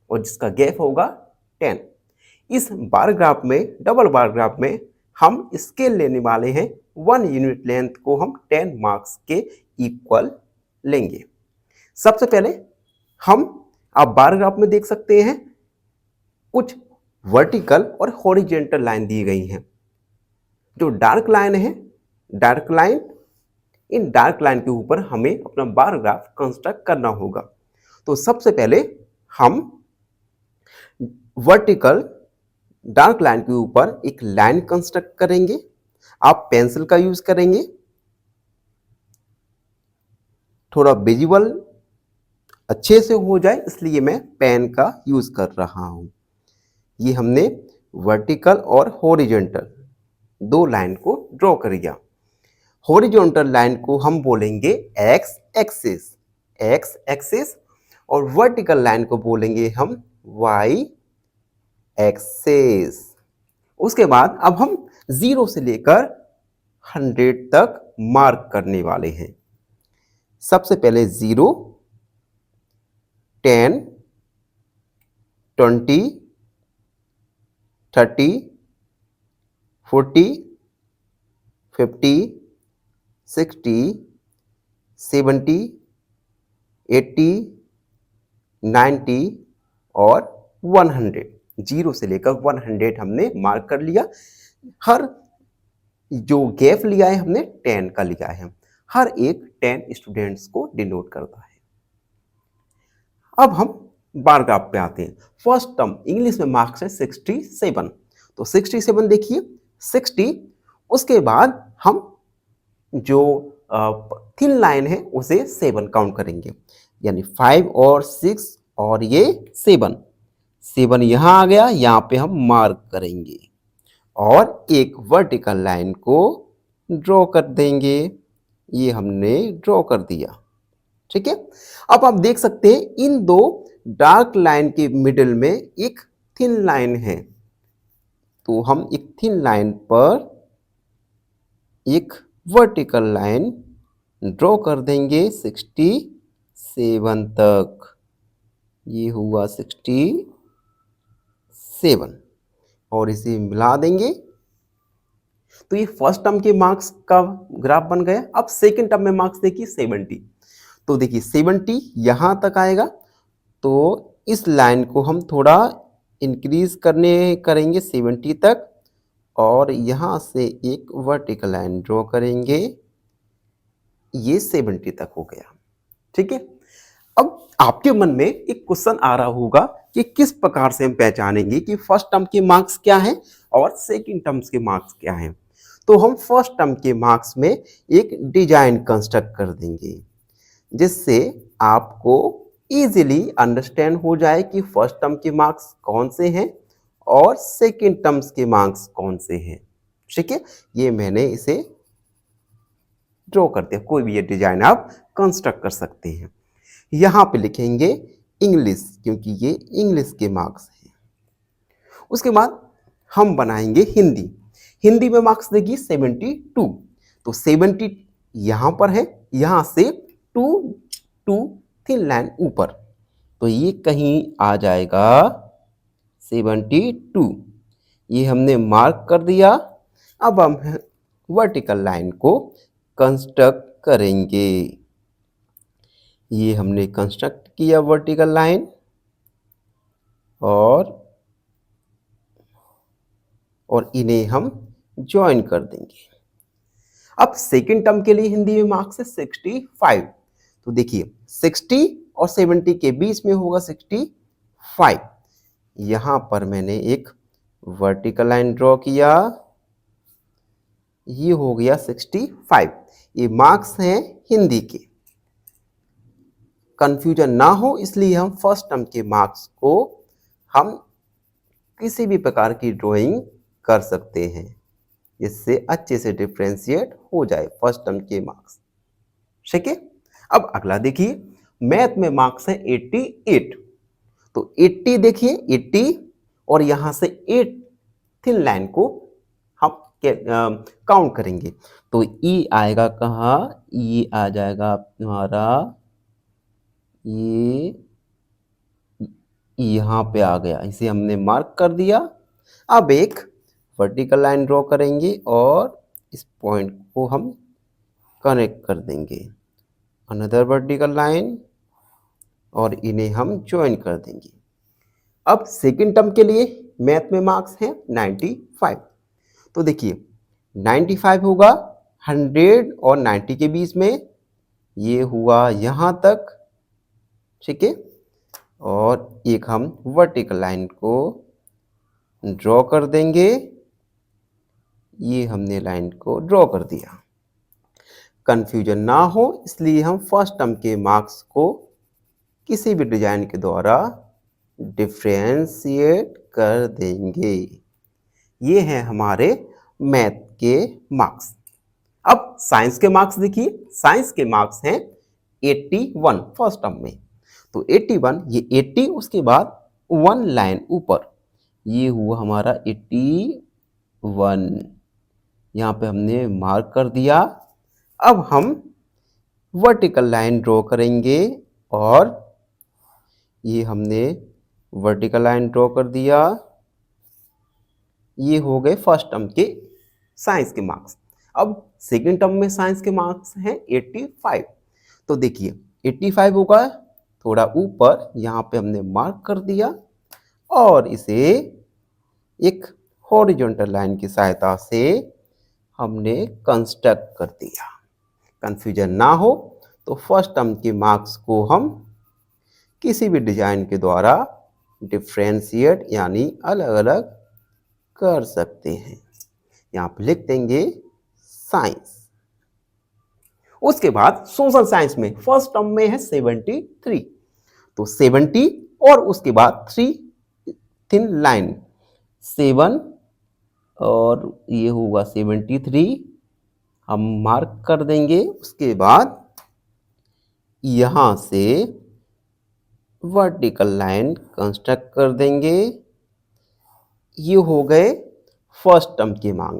और जिसका गैप होगा 10। इस बार ग्राफ में, डबल बार ग्राफ में हम स्केल लेने वाले हैं, 1 यूनिट लेंथ को हम 10 मार्क्स के इक्वल लेंगे। सबसे पहले आप बार ग्राफ में देख सकते हैं कुछ वर्टिकल और हॉरिजेंटल लाइन दी गई हैं। जो डार्क लाइन है, इन डार्क लाइन के ऊपर हमें अपना बार ग्राफ कंस्ट्रक्ट करना होगा। तो सबसे पहले हम वर्टिकल डार्क लाइन के ऊपर एक लाइन कंस्ट्रक्ट करेंगे। आप पेंसिल का यूज करेंगे, थोड़ा विजुअल अच्छे से हो जाए इसलिए मैं पेन का यूज कर रहा हूं। ये हमने वर्टिकल और हॉरिजॉन्टल 2 लाइन को ड्रॉ कर दिया। हॉरिजॉन्टल लाइन को हम बोलेंगे एक्स एक्सिस, और वर्टिकल लाइन को बोलेंगे हम वाई एक्सिस। उसके बाद अब हम 0 से लेकर 100 तक मार्क करने वाले हैं। सबसे पहले 0, 10, 20, 30, 40, 50, 60, 70, 80, 90 और 100। 0 से लेकर 100 हमने मार्क कर लिया। हर जो गैप लिया है हमने 10 का लिया है। हर एक 10 स्टूडेंट्स को डिनोट करता है। अब हम बार ग्राफ पे आते हैं। फर्स्ट टर्म इंग्लिश में मार्क्स है 67, तो 67 देखिए 60। उसके बाद हम जो थिन लाइन है उसे 7 काउंट करेंगे, यानी 5 और 6 और ये 7 यहां आ गया, यहां पे हम मार्क करेंगे और एक वर्टिकल लाइन को ड्रॉ कर देंगे। ये हमने ड्रॉ कर दिया, ठीक है। अब आप देख सकते हैं इन 2 डार्क लाइन के मिडिल में एक थिन लाइन है, तो हम एक थिन लाइन पर एक वर्टिकल लाइन ड्रॉ कर देंगे 67 तक। ये हुआ 67 और इसे मिला देंगे, तो ये फर्स्ट टर्म के मार्क्स का ग्राफ बन गया। अब सेकंड टर्म में मार्क्स देखिए 70, तो देखिए 70 यहां तक आएगा, तो इस लाइन को हम थोड़ा इंक्रीज करेंगे 70 तक, और यहां से एक वर्टिकल लाइन ड्रॉ करेंगे, ये 70 तक हो गया, ठीक है। अब आपके मन में एक क्वेश्चन आ रहा होगा कि किस प्रकार से हम पहचानेंगे कि फर्स्ट टर्म के मार्क्स क्या हैं और सेकंड टर्म्स के मार्क्स क्या हैं। तो हम फर्स्ट टर्म के मार्क्स में एक डिजाइन कंस्ट्रक्ट कर देंगे, जिससे आपको इजीली अंडरस्टैंड हो जाए कि फर्स्ट टर्म के मार्क्स कौन से हैं और सेकंड टर्म्स के मार्क्स कौन से हैं, ठीक है। ये मैंने इसे ड्रॉ करते हैं, कोई भी ये डिजाइन आप कंस्ट्रक्ट कर सकते हैं। यहाँ पे लिखेंगे इंग्लिश, क्योंकि ये इंग्लिश के मार्क्स हैं। उसके बाद हम बनाएंगे हिंदी। हिंदी में मार्क्स देखिए 72, तो 70 यहाँ पर है, यहाँ से 2 3 लाइन ऊपर, तो ये कहीं आ जाएगा 72। ये हमने मार्क कर दिया। अब हम वर्टिकल लाइन को कंस्ट्रक्ट करेंगे। ये हमने कंस्ट्रक्ट किया वर्टिकल लाइन, और इन्हें हम ज्वाइन कर देंगे। अब सेकंड टर्म के लिए हिंदी में मार्क्स है 65, तो देखिए 60 और 70 के बीच में होगा 65। यहां पर मैंने एक वर्टिकल लाइन ड्रॉ किया, ये हो गया 65। ये मार्क्स हैं हिंदी के। कंफ्यूजन ना हो इसलिए हम फर्स्ट टर्म के मार्क्स को हम किसी भी प्रकार की ड्राइंग कर सकते हैं, जिससे अच्छे से डिफ्रेंशिएट हो जाए फर्स्ट टर्म के मार्क्स। ठीक है। अब अगला देखिए, मैथ में मार्क्स है 88, तो 80 देखिए 80 और यहां से 8 थिन लाइन को हम काउंट करेंगे, तो ई आएगा कहाँ, ई आ जाएगा तुम्हारा ये यहाँ पे आ गया, इसे हमने मार्क कर दिया। अब एक वर्टिकल लाइन ड्रॉ करेंगे और इस पॉइंट को हम कनेक्ट कर देंगे, अनदर वर्टिकल लाइन, और इन्हें हम ज्वाइन कर देंगे। अब सेकंड टर्म के लिए मैथ में मार्क्स हैं 95, तो देखिए 95 होगा 100 और 90 के बीच में, ये हुआ यहाँ तक। ठीक है, और एक हम वर्टिकल लाइन को ड्रॉ कर देंगे, ये हमने लाइन को ड्रॉ कर दिया। कंफ्यूजन ना हो इसलिए हम फर्स्ट टर्म के मार्क्स को किसी भी डिजाइन के द्वारा डिफ्रेंशिएट कर देंगे। ये हैं हमारे मैथ के मार्क्स। अब साइंस के मार्क्स देखिए, साइंस के मार्क्स हैं 81 फर्स्ट टर्म में, तो 81, ये 80 उसके बाद 1 लाइन ऊपर, ये हुआ हमारा 81। यहाँ पे हमने मार्क कर दिया। अब हम वर्टिकल लाइन ड्रॉ करेंगे, और ये हमने वर्टिकल लाइन ड्रॉ कर दिया, ये हो गए फर्स्ट टर्म के साइंस के मार्क्स। अब सेकंड टर्म में साइंस के मार्क्स हैं 85, तो देखिए 85 होगा थोड़ा ऊपर, यहाँ पे हमने मार्क कर दिया और इसे एक हॉरिजॉन्टल लाइन की सहायता से हमने कंस्ट्रक्ट कर दिया। कंफ्यूजन ना हो तो फर्स्ट टर्म के मार्क्स को हम किसी भी डिजाइन के द्वारा डिफ्रेंशिएट यानी अलग अलग कर सकते हैं। यहाँ पे लिख देंगे साइंस। उसके बाद सोशल साइंस में फर्स्ट टर्म में है 73, तो 70 और उसके बाद 3 थिन लाइन 7, और ये होगा 73, हम मार्क कर देंगे। उसके बाद यहां से वर्टिकल लाइन कंस्ट्रक्ट कर देंगे, ये हो गए फर्स्ट टर्म के मांग।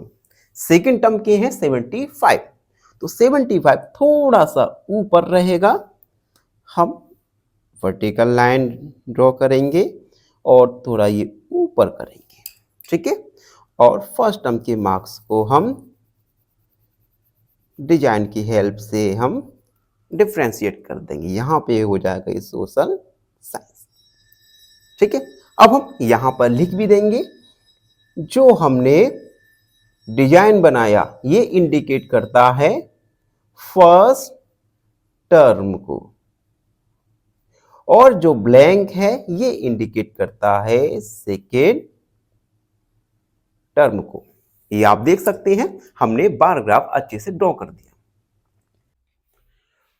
सेकंड टर्म के हैं 75, तो 75 थोड़ा सा ऊपर रहेगा, हम वर्टिकल लाइन ड्रॉ करेंगे और थोड़ा ये ऊपर करेंगे। ठीक है, और फर्स्ट टर्म के मार्क्स को हम डिजाइन की हेल्प से हम डिफ्रेंशिएट कर देंगे। यहां पे हो जाएगा ये सोशल साइंस। ठीक है, अब हम यहां पर लिख भी देंगे, जो हमने डिजाइन बनाया ये इंडिकेट करता है फर्स्ट टर्म को, और जो ब्लैंक है ये इंडिकेट करता है सेकेंड टर्म को। ये आप देख सकते हैं, हमने बार ग्राफ अच्छे से ड्रॉ कर दिया।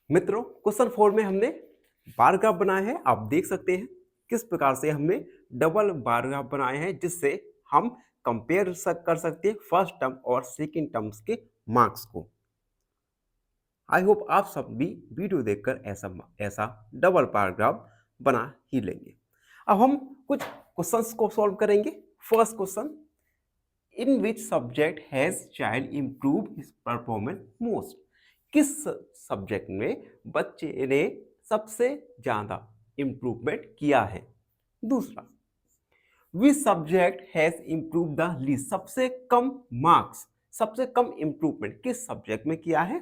मित्रों, क्वेश्चन 4 में हमने बार ग्राफ बनाए हैं। आप देख सकते हैं किस प्रकार से हमने डबल बार ग्राफ बनाए हैं, जिससे हम कंपेयर कर सकते हैं फर्स्ट टर्म और सेकेंड टर्म्स के मार्क्स को। आई होप आप सब भी वीडियो देखकर ऐसा डबल पैराग्राफ बना ही लेंगे। अब हम कुछ क्वेश्चंस को सॉल्व करेंगे। First question, in which subject has child improve his performance most? किस सब्जेक्ट में बच्चे ने सबसे ज्यादा इम्प्रूवमेंट किया है? दूसरा, which subject has improve the least? सबसे कम मार्क्स, सबसे कम इम्प्रूवमेंट किस सब्जेक्ट में किया है?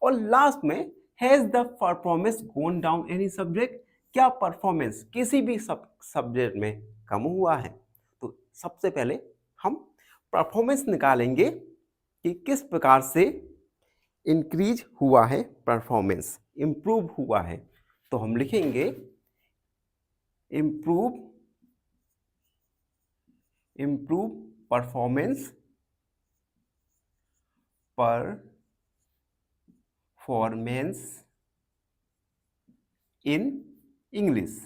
और लास्ट में, has the performance gone down any subject? क्या परफॉर्मेंस किसी भी सब्जेक्ट में कम हुआ है? तो सबसे पहले हम परफॉर्मेंस निकालेंगे कि किस प्रकार से इंक्रीज हुआ है, परफॉर्मेंस इंप्रूव हुआ है। तो हम लिखेंगे improve performance in English.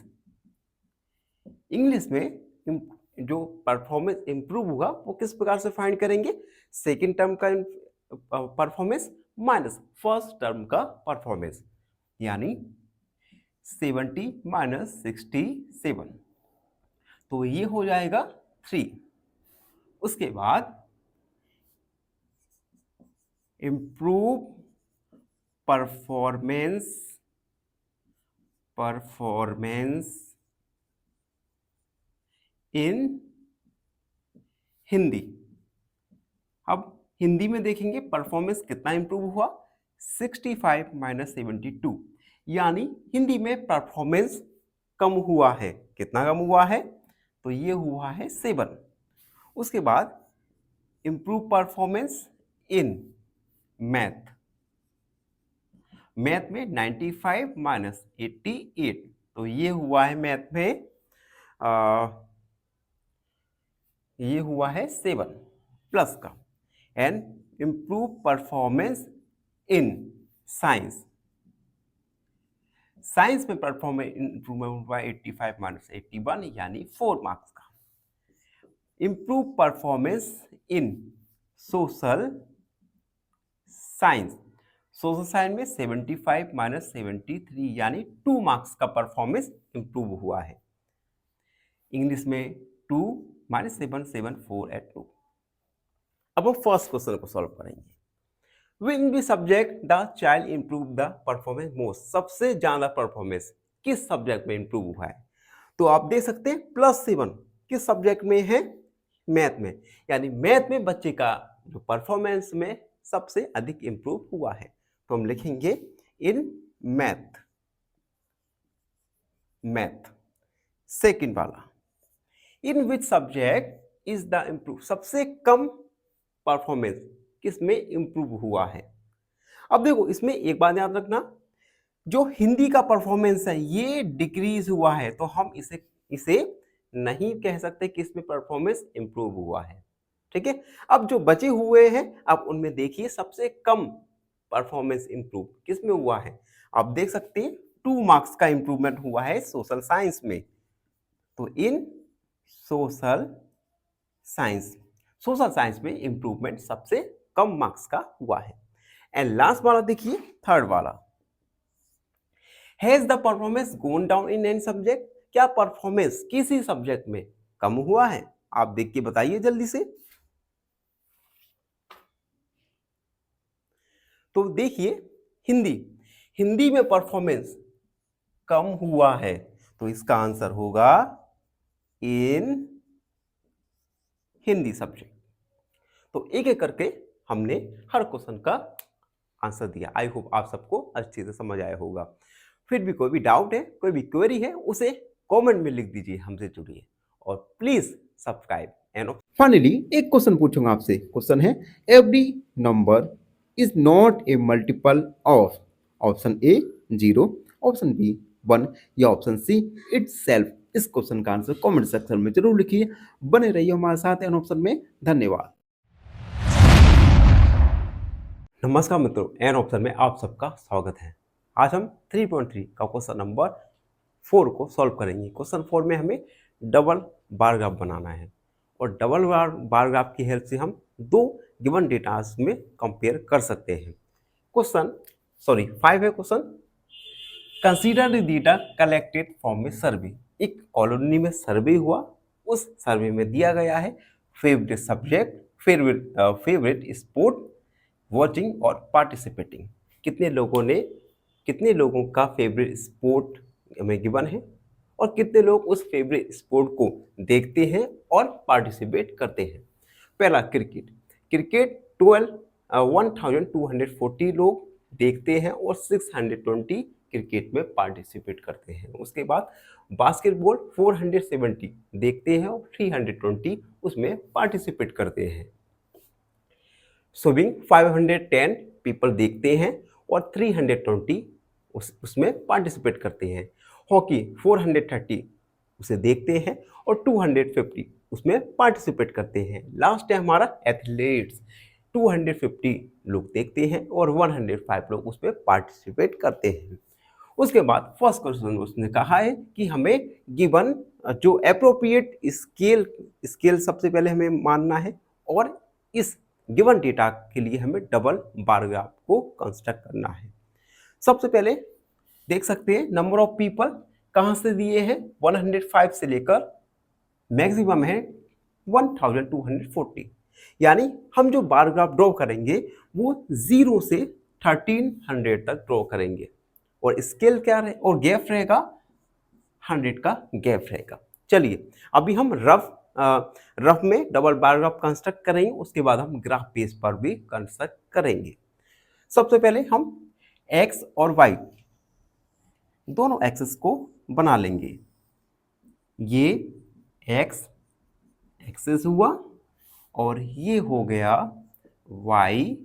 English में जो परफॉर्मेंस इंप्रूव हुआ वो किस प्रकार से फाइंड करेंगे? सेकेंड टर्म का परफॉर्मेंस माइनस फर्स्ट टर्म का परफॉर्मेंस, यानी 70 माइनस 67, तो ये हो जाएगा 3। उसके बाद इंप्रूव परफॉर्मेंस इन हिंदी। अब हिंदी में देखेंगे परफॉर्मेंस कितना इंप्रूव हुआ, 65 माइनस 72, यानी हिंदी में परफॉर्मेंस कम हुआ है। कितना कम हुआ है? तो ये हुआ है 7। उसके बाद improve performance in math. Math में 95 माइनस 88, तो ये हुआ है मैथ में ये हुआ है 7 प्लस का। And improve performance in science. Science में परफॉर्मेंस इंप्रूवमेंट हुआ 85 माइनस 81, यानी 4 मार्क्स का। Improve performance in social science. Social science में 75 माइनस 73, यानी 2 मार्क्स का परफॉर्मेंस इंप्रूव हुआ है। इंग्लिश में 2 माइनस 7 7 4 एट 2। अब हम फर्स्ट क्वेश्चन को सॉल्व करेंगे। Win be subject the child improve the performance most? सबसे ज्यादा परफॉर्मेंस किस सब्जेक्ट में इंप्रूव हुआ है? तो आप देख सकते हैं +7 किस सब्जेक्ट में है? मैथ में, यानी मैथ में बच्चे का जो परफॉर्मेंस में सबसे अधिक इंप्रूव हुआ है। तो हम लिखेंगे इन मैथ। सेकंड वाला, in which subject is the improve? सबसे कम परफॉर्मेंस किस में इंप्रूव हुआ है? अब देखो, इसमें एक बात याद रखना, जो हिंदी का परफॉर्मेंस है ये डिक्रीज हुआ है, तो हम इसे नहीं कह सकते कि इसमें परफॉर्मेंस इंप्रूव हुआ है। ठीक है। अब जो बचे हुए हैं, अब उनमें देखिए सबसे कम परफॉर्मेंस इंप्रूव किस में हुआ है? आप देख सकते हैं 2 मार्क्स का इंप्रूवमेंट हुआ है सोशल साइंस में। तो इन सोशल साइंस में इंप्रूवमेंट सबसे कम मार्क्स का हुआ है। एंड लास्ट वाला देखिए, थर्ड वाला, has the performance gone down in any subject? क्या परफॉर्मेंस किसी सब्जेक्ट में कम हुआ है? आप देख के बताइए जल्दी से। तो देखिए, हिंदी में परफॉर्मेंस कम हुआ है, तो इसका आंसर होगा इन हिंदी सब्जेक्ट। तो एक एक करके हमने हर क्वेश्चन का आंसर दिया। आई होप आप सबको अच्छे से समझ आया होगा। फिर भी कोई भी डाउट है, कोई भी क्वेरी है, उसे कमेंट में लिख दीजिए, हमसे जुड़िए और प्लीज सब्सक्राइब। एंड फाइनली एक क्वेश्चन पूछूंगा आपसे। क्वेश्चन है, every number is not a multiple of option A 0, option B 1 या ऑप्शन सी इटसेल्फ। इस क्वेश्चन का आंसर कमेंट सेक्शन में जरूर लिखिए। बने रहिए हमारे साथ एन ऑप्शन में। धन्यवाद। नमस्कार मित्रों, एन ऑप्शन में आप सबका स्वागत है। आज हम 3.3 का क्वेश्चन नंबर 4 को सॉल्व करेंगे। क्वेश्चन 4 में हमें डबल बार ग्राफ बनाना है और डबल बार ग्राफ की हेल्प से हम 2 गिवन डेटास में कंपेयर कर सकते हैं। क्वेश्चन सॉरी 5 है question. Consider the data collected from a survey. एक कॉलोनी में सर्वे हुआ, उस सर्वे में दिया गया है favourite subject, favourite sport, watching और पार्टिसिपेटिंग। कितने लोगों का फेवरेट स्पोर्ट हमें गिवन है और कितने लोग उस फेवरेट स्पोर्ट को देखते हैं और पार्टिसिपेट करते हैं। पहला क्रिकेट। क्रिकेट 1240 लोग देखते हैं और 620 क्रिकेट में पार्टिसिपेट करते हैं। उसके बाद बास्केटबॉल 470 देखते हैं और 320 उसमें पार्टिसिपेट करते हैं। स्विमिंग 510 पीपल देखते हैं और 320 उसमें पार्टिसिपेट करते हैं। हॉकी 430 उसे देखते हैं और 250 उसमें पार्टिसिपेट करते हैं। लास्ट है हमारा एथलीट्स, 250 लोग देखते हैं और 105 लोग उसमें पार्टिसिपेट करते हैं। उसके बाद फर्स्ट क्वेश्चन उसने कहा है कि हमें गिवन जो अप्रोप्रिएट स्केल सबसे पहले हमें मानना है और इस गिवन डेटा के लिए हमें डबल बार ग्राफ को कंस्ट्रक्ट करना है। सबसे पहले देख सकते हैं नंबर ऑफ पीपल कहां से दिए हैं, 105 से लेकर मैक्सिमम है 1240। यानी हम जो बार ग्राफ ड्रॉ करेंगे वो 0 से 1300 तक ड्रॉ करेंगे और स्केल क्या रहे और गैप रहेगा 100 का गैप रहेगा। चलिए अभी हम रफ में डबल बार ग्राफ कंस्ट्रक्ट करेंगे, उसके बाद हम ग्राफ बेस पर भी कंस्ट्रक्ट करेंगे। सबसे पहले हम x और y दोनों एक्सिस को बना लेंगे। ये x एक्सिस हुआ और ये हो गया y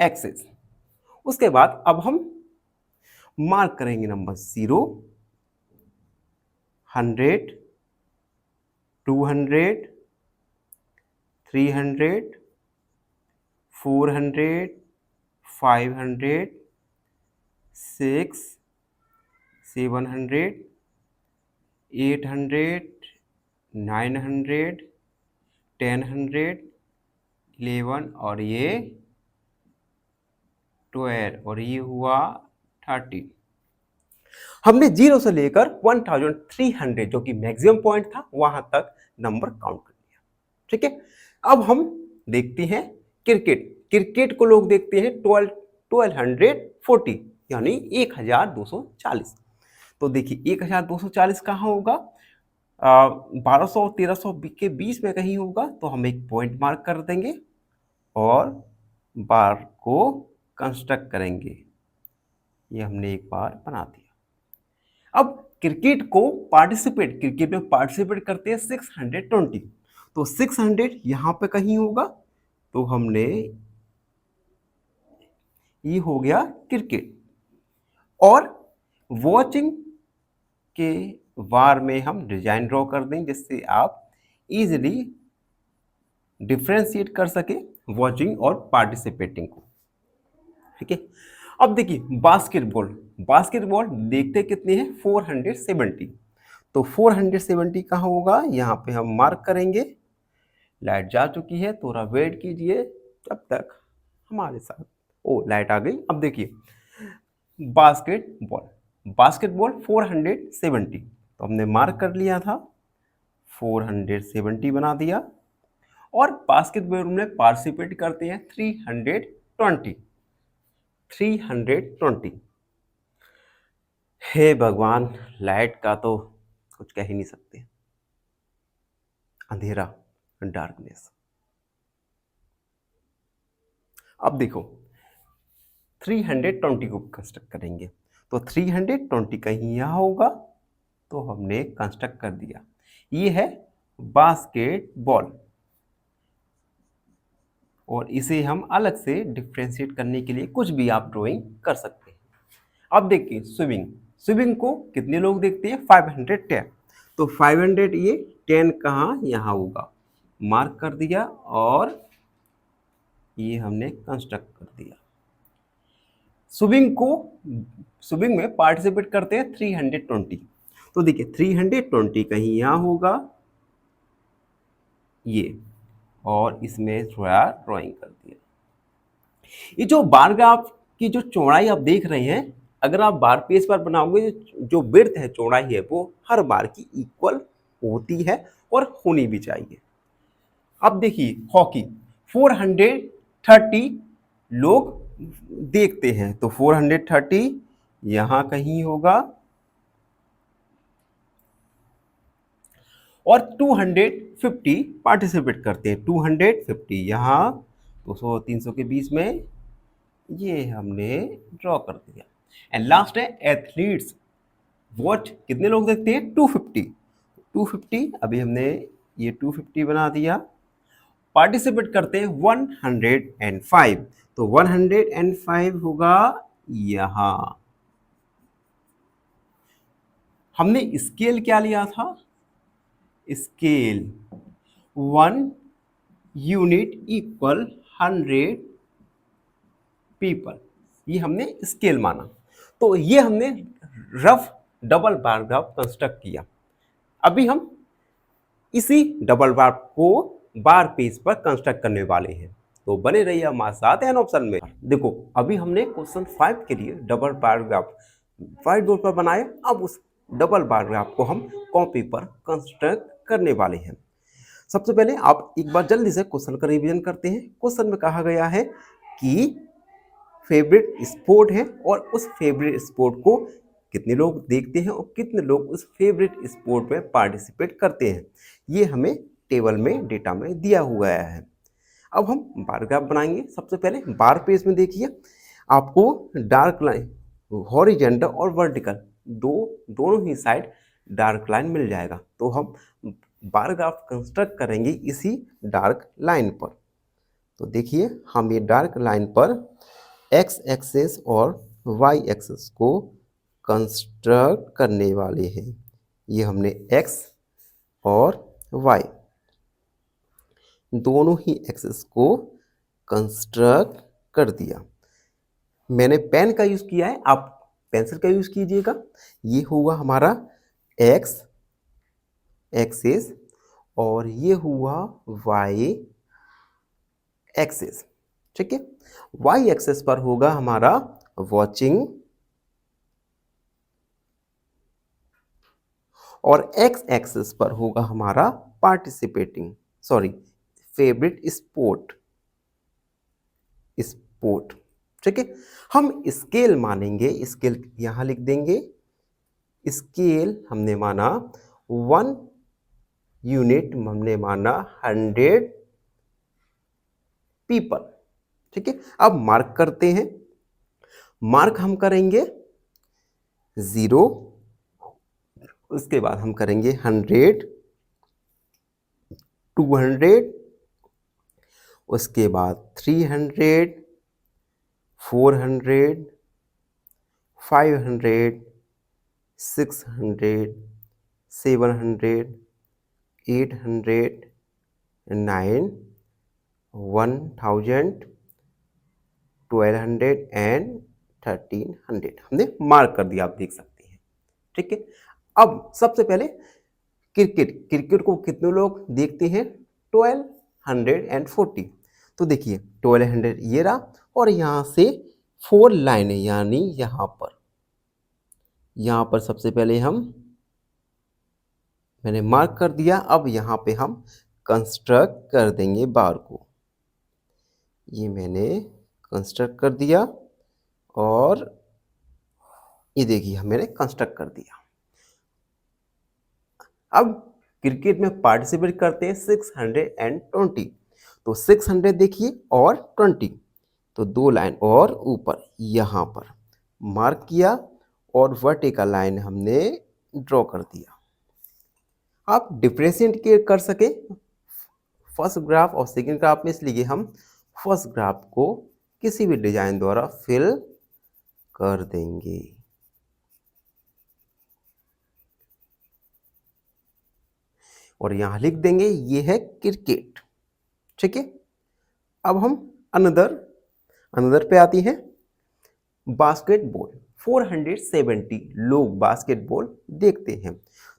एक्सिस। उसके बाद अब हम मार्क करेंगे नंबर 0, 100, 200, 300, 400, 500, 6, 700, 800, 900, 1000, 11 और ये 12 और ये हुआ 30। हमने 0 से लेकर 1300 जो कि मैक्सिमम पॉइंट था वहां तक नंबर काउंट कर लिया। ठीक है, अब हम देखते हैं क्रिकेट को लोग देखते हैं 1240 यानी 1240। तो देखिए 1240 कहाँ होगा, 1200 और 1300 के बीच में कहीं होगा। तो हम एक पॉइंट मार्क कर देंगे और बार को कंस्ट्रक्ट करेंगे। ये हमने एक बार बना दिया। अब क्रिकेट में पार्टिसिपेट करते हैं 620। तो 600 यहां पे कहीं होगा, तो हमने ये हो गया क्रिकेट। और वॉचिंग के बार में हम डिजाइन ड्रॉ कर देंगे जिससे आप इजीली डिफरेंशिएट कर सके वॉचिंग और पार्टिसिपेटिंग को। ठीक है, अब देखिए बास्केटबॉल देखते कितने हैं, 470। तो 470 कहाँ होगा, यहाँ पे हम मार्क करेंगे। लाइट जा चुकी है, थोड़ा वेट कीजिए जब तक हमारे साथ। ओ लाइट आ गई। अब देखिए बास्केटबॉल 470 तो हमने मार्क कर लिया था, 470 बना दिया। और बास्केटबॉल में पार्टिसिपेट करते हैं 320। हे भगवान, लाइट का तो कुछ कह ही नहीं सकते, अंधेरा, डार्कनेस। अब देखो 320 को कंस्ट्रक्ट करेंगे तो 320 कहीं यहां होगा, तो हमने कंस्ट्रक्ट कर दिया। ये है बास्केटबॉल और इसे हम अलग से डिफ्रेंशिएट करने के लिए कुछ भी आप ड्राइंग कर सकते हैं। अब देखिए स्विमिंग को कितने लोग देखते हैं, 510। तो 500 ये 10 कहाँ, यहाँ होगा, मार्क कर दिया और ये हमने कंस्ट्रक्ट कर दिया। स्विमिंग में पार्टिसिपेट करते हैं 320। तो देखिए 320 कहीं यहाँ होगा ये, और इसमें थोड़ा ड्राइंग कर दिया। ये जो बार ग्राफ कि जो चौड़ाई आप देख रहे हैं, अगर आप बार पेज पर बनाओगे, जो विड्थ है, चौड़ाई है, वो हर बार की इक्वल होती है और होनी भी चाहिए। अब देखिए हॉकी 430 लोग देखते हैं, तो 430 यहां कहीं होगा और 250 पार्टिसिपेट करते हैं, 250 यहां, 200 300 के बीच में ये हमने ड्रॉ कर दिया। एंड लास्ट है एथलीट्स, वॉच कितने लोग देखते हैं, 250, 250 अभी हमने ये 250 बना दिया। पार्टिसिपेट करते हैं 105, तो 105 होगा यहां। हमने स्केल क्या लिया था, स्केल 1 यूनिट इक्वल 100 पीपल, ये हमने स्केल माना। तो ये हमने rough double bar graph construct किया। अभी हम इसी डबल बार को बार पेज पर कंस्ट्रक्ट करने वाले हैं, तो बने रहिए हमारे साथ एन ऑप्शन में। देखो अभी हमने क्वेश्चन 5 के लिए double bar graph white board पर बनाया, अब उस डबल बार ग्राफ को हम कॉपी पर कंस्ट्रक्ट करने वाले हैं। सबसे पहले आप एक बार जल्दी से क्वेश्चन का रिवीजन करते हैं। क्वेश्चन में कहा गया है कि फेवरेट स्पोर्ट है और उस फेवरेट स्पोर्ट को कितने लोग देखते हैं और कितने लोग उस फेवरेट स्पोर्ट में पार्टिसिपेट करते हैं, ये हमें टेबल में डेटा में दिया हुआ है। अब हम बार ग्राफ बनाएंगे। सबसे पहले बार पेज में देखिए, आपको डार्क लाइन हॉरिजेंटल और वर्टिकल दोनों ही साइड डार्क लाइन मिल जाएगा, तो हम बार ग्राफ कंस्ट्रक्ट करेंगे इसी डार्क लाइन पर। तो देखिए हम ये डार्क लाइन पर एक्स एक्सेस और वाई एक्सेस को कंस्ट्रक्ट करने वाले हैं। ये हमने एक्स और वाई दोनों ही एक्सेस को कंस्ट्रक्ट कर दिया। मैंने पेन का यूज़ किया है, आप पेंसिल का यूज़ कीजिएगा। ये हुआ हमारा एक्स एक्सेस और ये हुआ वाई एक्सेस, ठीक है। वाई एक्सेस पर होगा हमारा वॉचिंग और एक्स एक्सेस पर होगा हमारा पार्टिसिपेटिंग, सॉरी फेवरेट स्पोर्ट, ठीक है। हम स्केल मानेंगे, स्केल यहां लिख देंगे। स्केल हमने माना 1 यूनिट, हमने माना 100 पीपल, ठीक है। अब मार्क करते हैं। मार्क हम करेंगे 0, उसके बाद हम करेंगे 100, 200, उसके बाद 300, 400, 500, 600, 700, 800, 9, 1000, 1200 एंड 1300 हमने मार्क कर दिया, आप देख सकते हैं, ठीक है। अब सबसे पहले क्रिकेट को कितने लोग देखते हैं, 1240। तो देखिए 1200 ये रहा और यहाँ से 4 लाइन है, यानी यहाँ पर सबसे पहले मैंने मार्क कर दिया। अब यहाँ पे हम कंस्ट्रक्ट कर देंगे बार को। ये मैंने कंस्ट्रक्ट कर दिया और ये देखिए मैंने कंस्ट्रक्ट कर दिया। अब क्रिकेट में पार्टिसिपेट करते हैं 620, तो 600 देखिए और 20, तो 2 लाइन और ऊपर यहाँ पर मार्क किया और वर्टिकल लाइन हमने ड्रॉ कर दिया। आप डिफरेंशिएट कर सके फर्स्ट ग्राफ और सेकंड ग्राफ में, इसलिए हम फर्स्ट ग्राफ को किसी भी डिजाइन द्वारा फिल कर देंगे। और यहां लिख देंगे ये है क्रिकेट, ठीक है। अब हम अनदर पे आती हैं। बास्केटबॉल 470 लोग बास्केटबॉल देखते हैं,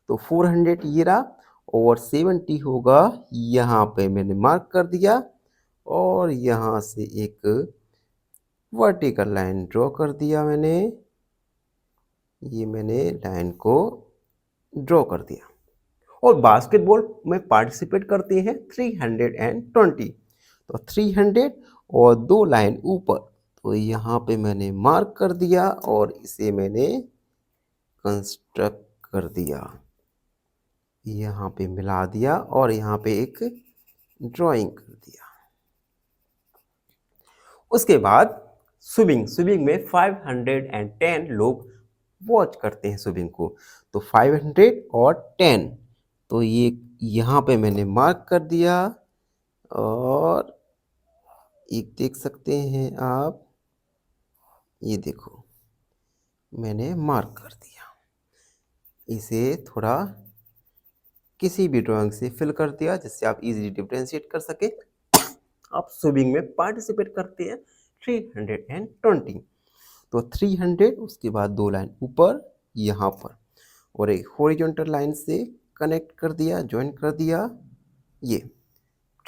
तो 400 ये रहा और 70 होगा यहाँ पे मैंने मार्क कर दिया और यहाँ से एक वर्टिकल लाइन ड्रॉ कर दिया मैंने, ये मैंने लाइन को ड्रॉ कर दिया। और बास्केटबॉल में पार्टिसिपेट करते हैं 320, तो 300 और 2 लाइन ऊपर, तो यहाँ पे मैंने मार्क कर दिया और इसे मैंने कंस्ट्रक्ट कर दिया, यहाँ पे मिला दिया और यहाँ पे एक ड्राइंग कर दिया। उसके बाद स्विमिंग में 510 लोग वॉच करते हैं स्विमिंग को, तो 500 और 10, तो ये यहाँ पे मैंने मार्क कर दिया और एक देख सकते हैं आप, ये देखो मैंने मार्क कर दिया, इसे थोड़ा किसी भी ड्राइंग से फिल कर दिया जिससे आप इजीली डिफरेंशिएट कर सके। आप स्विमिंग में पार्टिसिपेट करते हैं 320, तो 300 उसके बाद 2 लाइन ऊपर यहाँ पर और एक हॉरिजॉन्टल लाइन से कनेक्ट कर दिया, ज्वाइन कर दिया, ये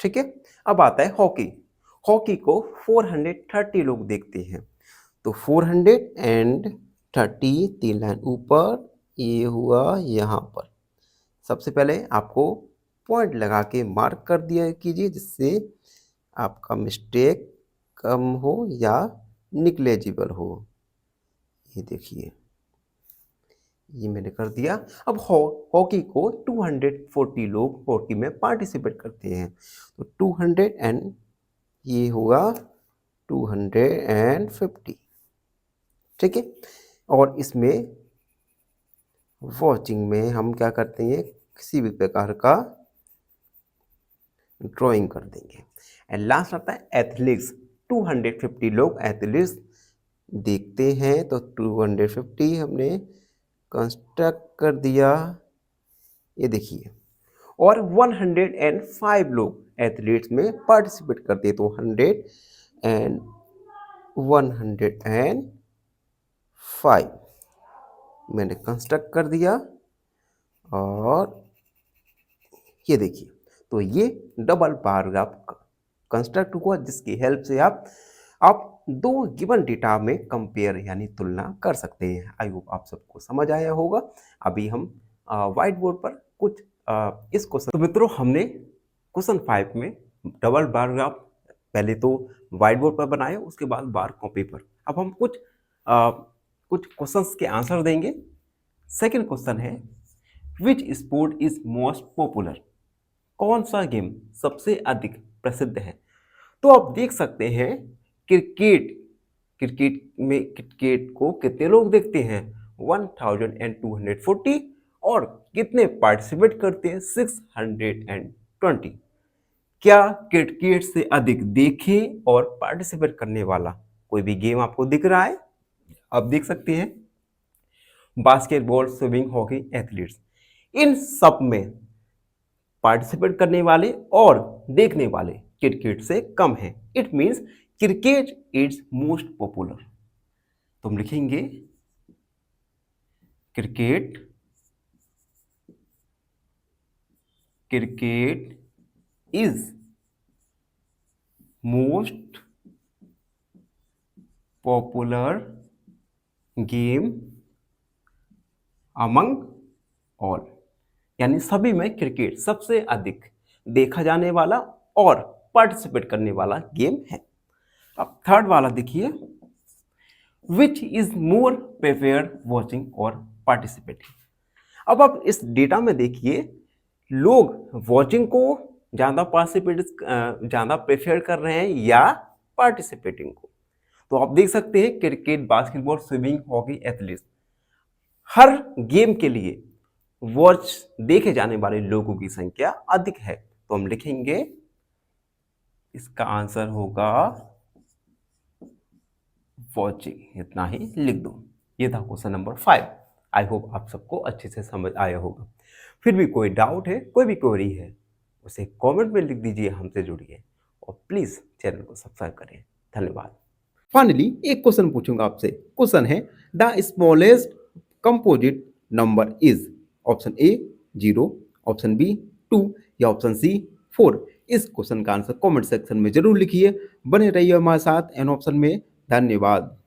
ठीक है। अब आता है हॉकी को 430 लोग देखते हैं, तो 430 3 लाइन ऊपर, ये हुआ यहाँ पर। सबसे पहले आपको पॉइंट लगा के मार्क कर दिया कीजिए जिससे आपका मिस्टेक कम हो या निग्लेजिबल हो। ये देखिए, ये मैंने कर दिया। अब हॉकी को 240 लोग हॉकी में पार्टिसिपेट करते हैं, तो 200 एंड ये हुआ 250, ठीक है। और इसमें वॉचिंग में हम क्या करते हैं, किसी भी प्रकार का ड्राइंग कर देंगे। एंड लास्ट आता है एथलेटिक्स, 250 लोग एथलेटिक्स देखते हैं, तो 250 हमने कंस्ट्रक्ट कर दिया, ये देखिए। और 105 लोग एथलीट्स में पार्टिसिपेट करते हैं, तो 100 एंड 105 मैंने कंस्ट्रक्ट कर दिया और ये देखिए, तो ये डबल पैराग्राफ कंस्ट्रक्ट हुआ जिसकी हेल्प से आप दो गिवन डेटा में कंपेयर यानी तुलना कर सकते हैं। आई होप आप सबको समझ आया होगा। अभी हम व्हाइट बोर्ड पर कुछ इस क्वेश्चन, तो मित्रों हमने क्वेश्चन 5 में डबल पैराग्राफ पहले तो व्हाइट बोर्ड पर बनाए, उसके बाद बार कॉपी पर। अब हम कुछ क्वेश्चंस के आंसर देंगे। सेकंड क्वेश्चन है, which sport is most popular, कौन सा गेम सबसे अधिक प्रसिद्ध है। तो आप देख सकते हैं क्रिकेट को कितने लोग देखते हैं, 1240, और कितने पार्टिसिपेट करते हैं, 620। क्या क्रिकेट से अधिक देखे और पार्टिसिपेट करने वाला कोई भी गेम आपको दिख रहा है? आप देख सकते हैं बास्केटबॉल, स्विमिंग, हॉकी, एथलीट्स, इन सब में पार्टिसिपेट करने वाले और देखने वाले क्रिकेट से कम है। It means cricket is most popular. तो हम लिखेंगे cricket is most popular game among all, यानी सभी में क्रिकेट सबसे अधिक देखा जाने वाला और पार्टिसिपेट करने वाला गेम है। अब थर्ड वाला देखिए, which is more preferred watching और पार्टिसिपेटिंग। अब आप इस डेटा में देखिए, लोग वॉचिंग को ज़्यादा प्रेफर कर रहे हैं या पार्टिसिपेटिंग को। तो आप देख सकते हैं cricket, basketball, swimming, hockey, athletes, हर गेम के लिए वॉच देखे जाने वाले लोगों की संख्या अधिक है। तो हम लिखेंगे, इसका आंसर होगा वॉचिंग, इतना ही लिख दो। ये था क्वेश्चन नंबर 5। आई होप आप सबको अच्छे से समझ आया होगा। फिर भी कोई डाउट है, कोई भी क्वेरी है, उसे कमेंट में लिख दीजिए, हमसे जुड़िए और प्लीज चैनल को सब्सक्राइब करें। धन्यवाद। फाइनली एक क्वेश्चन पूछूंगा आपसे। क्वेश्चन है, the smallest composite number is, option A 0, option B 2 या ऑप्शन सी 4। इस क्वेश्चन का आंसर कमेंट सेक्शन में जरूर लिखिए। बने रहिए हमारे साथ एन ऑप्शन में। धन्यवाद।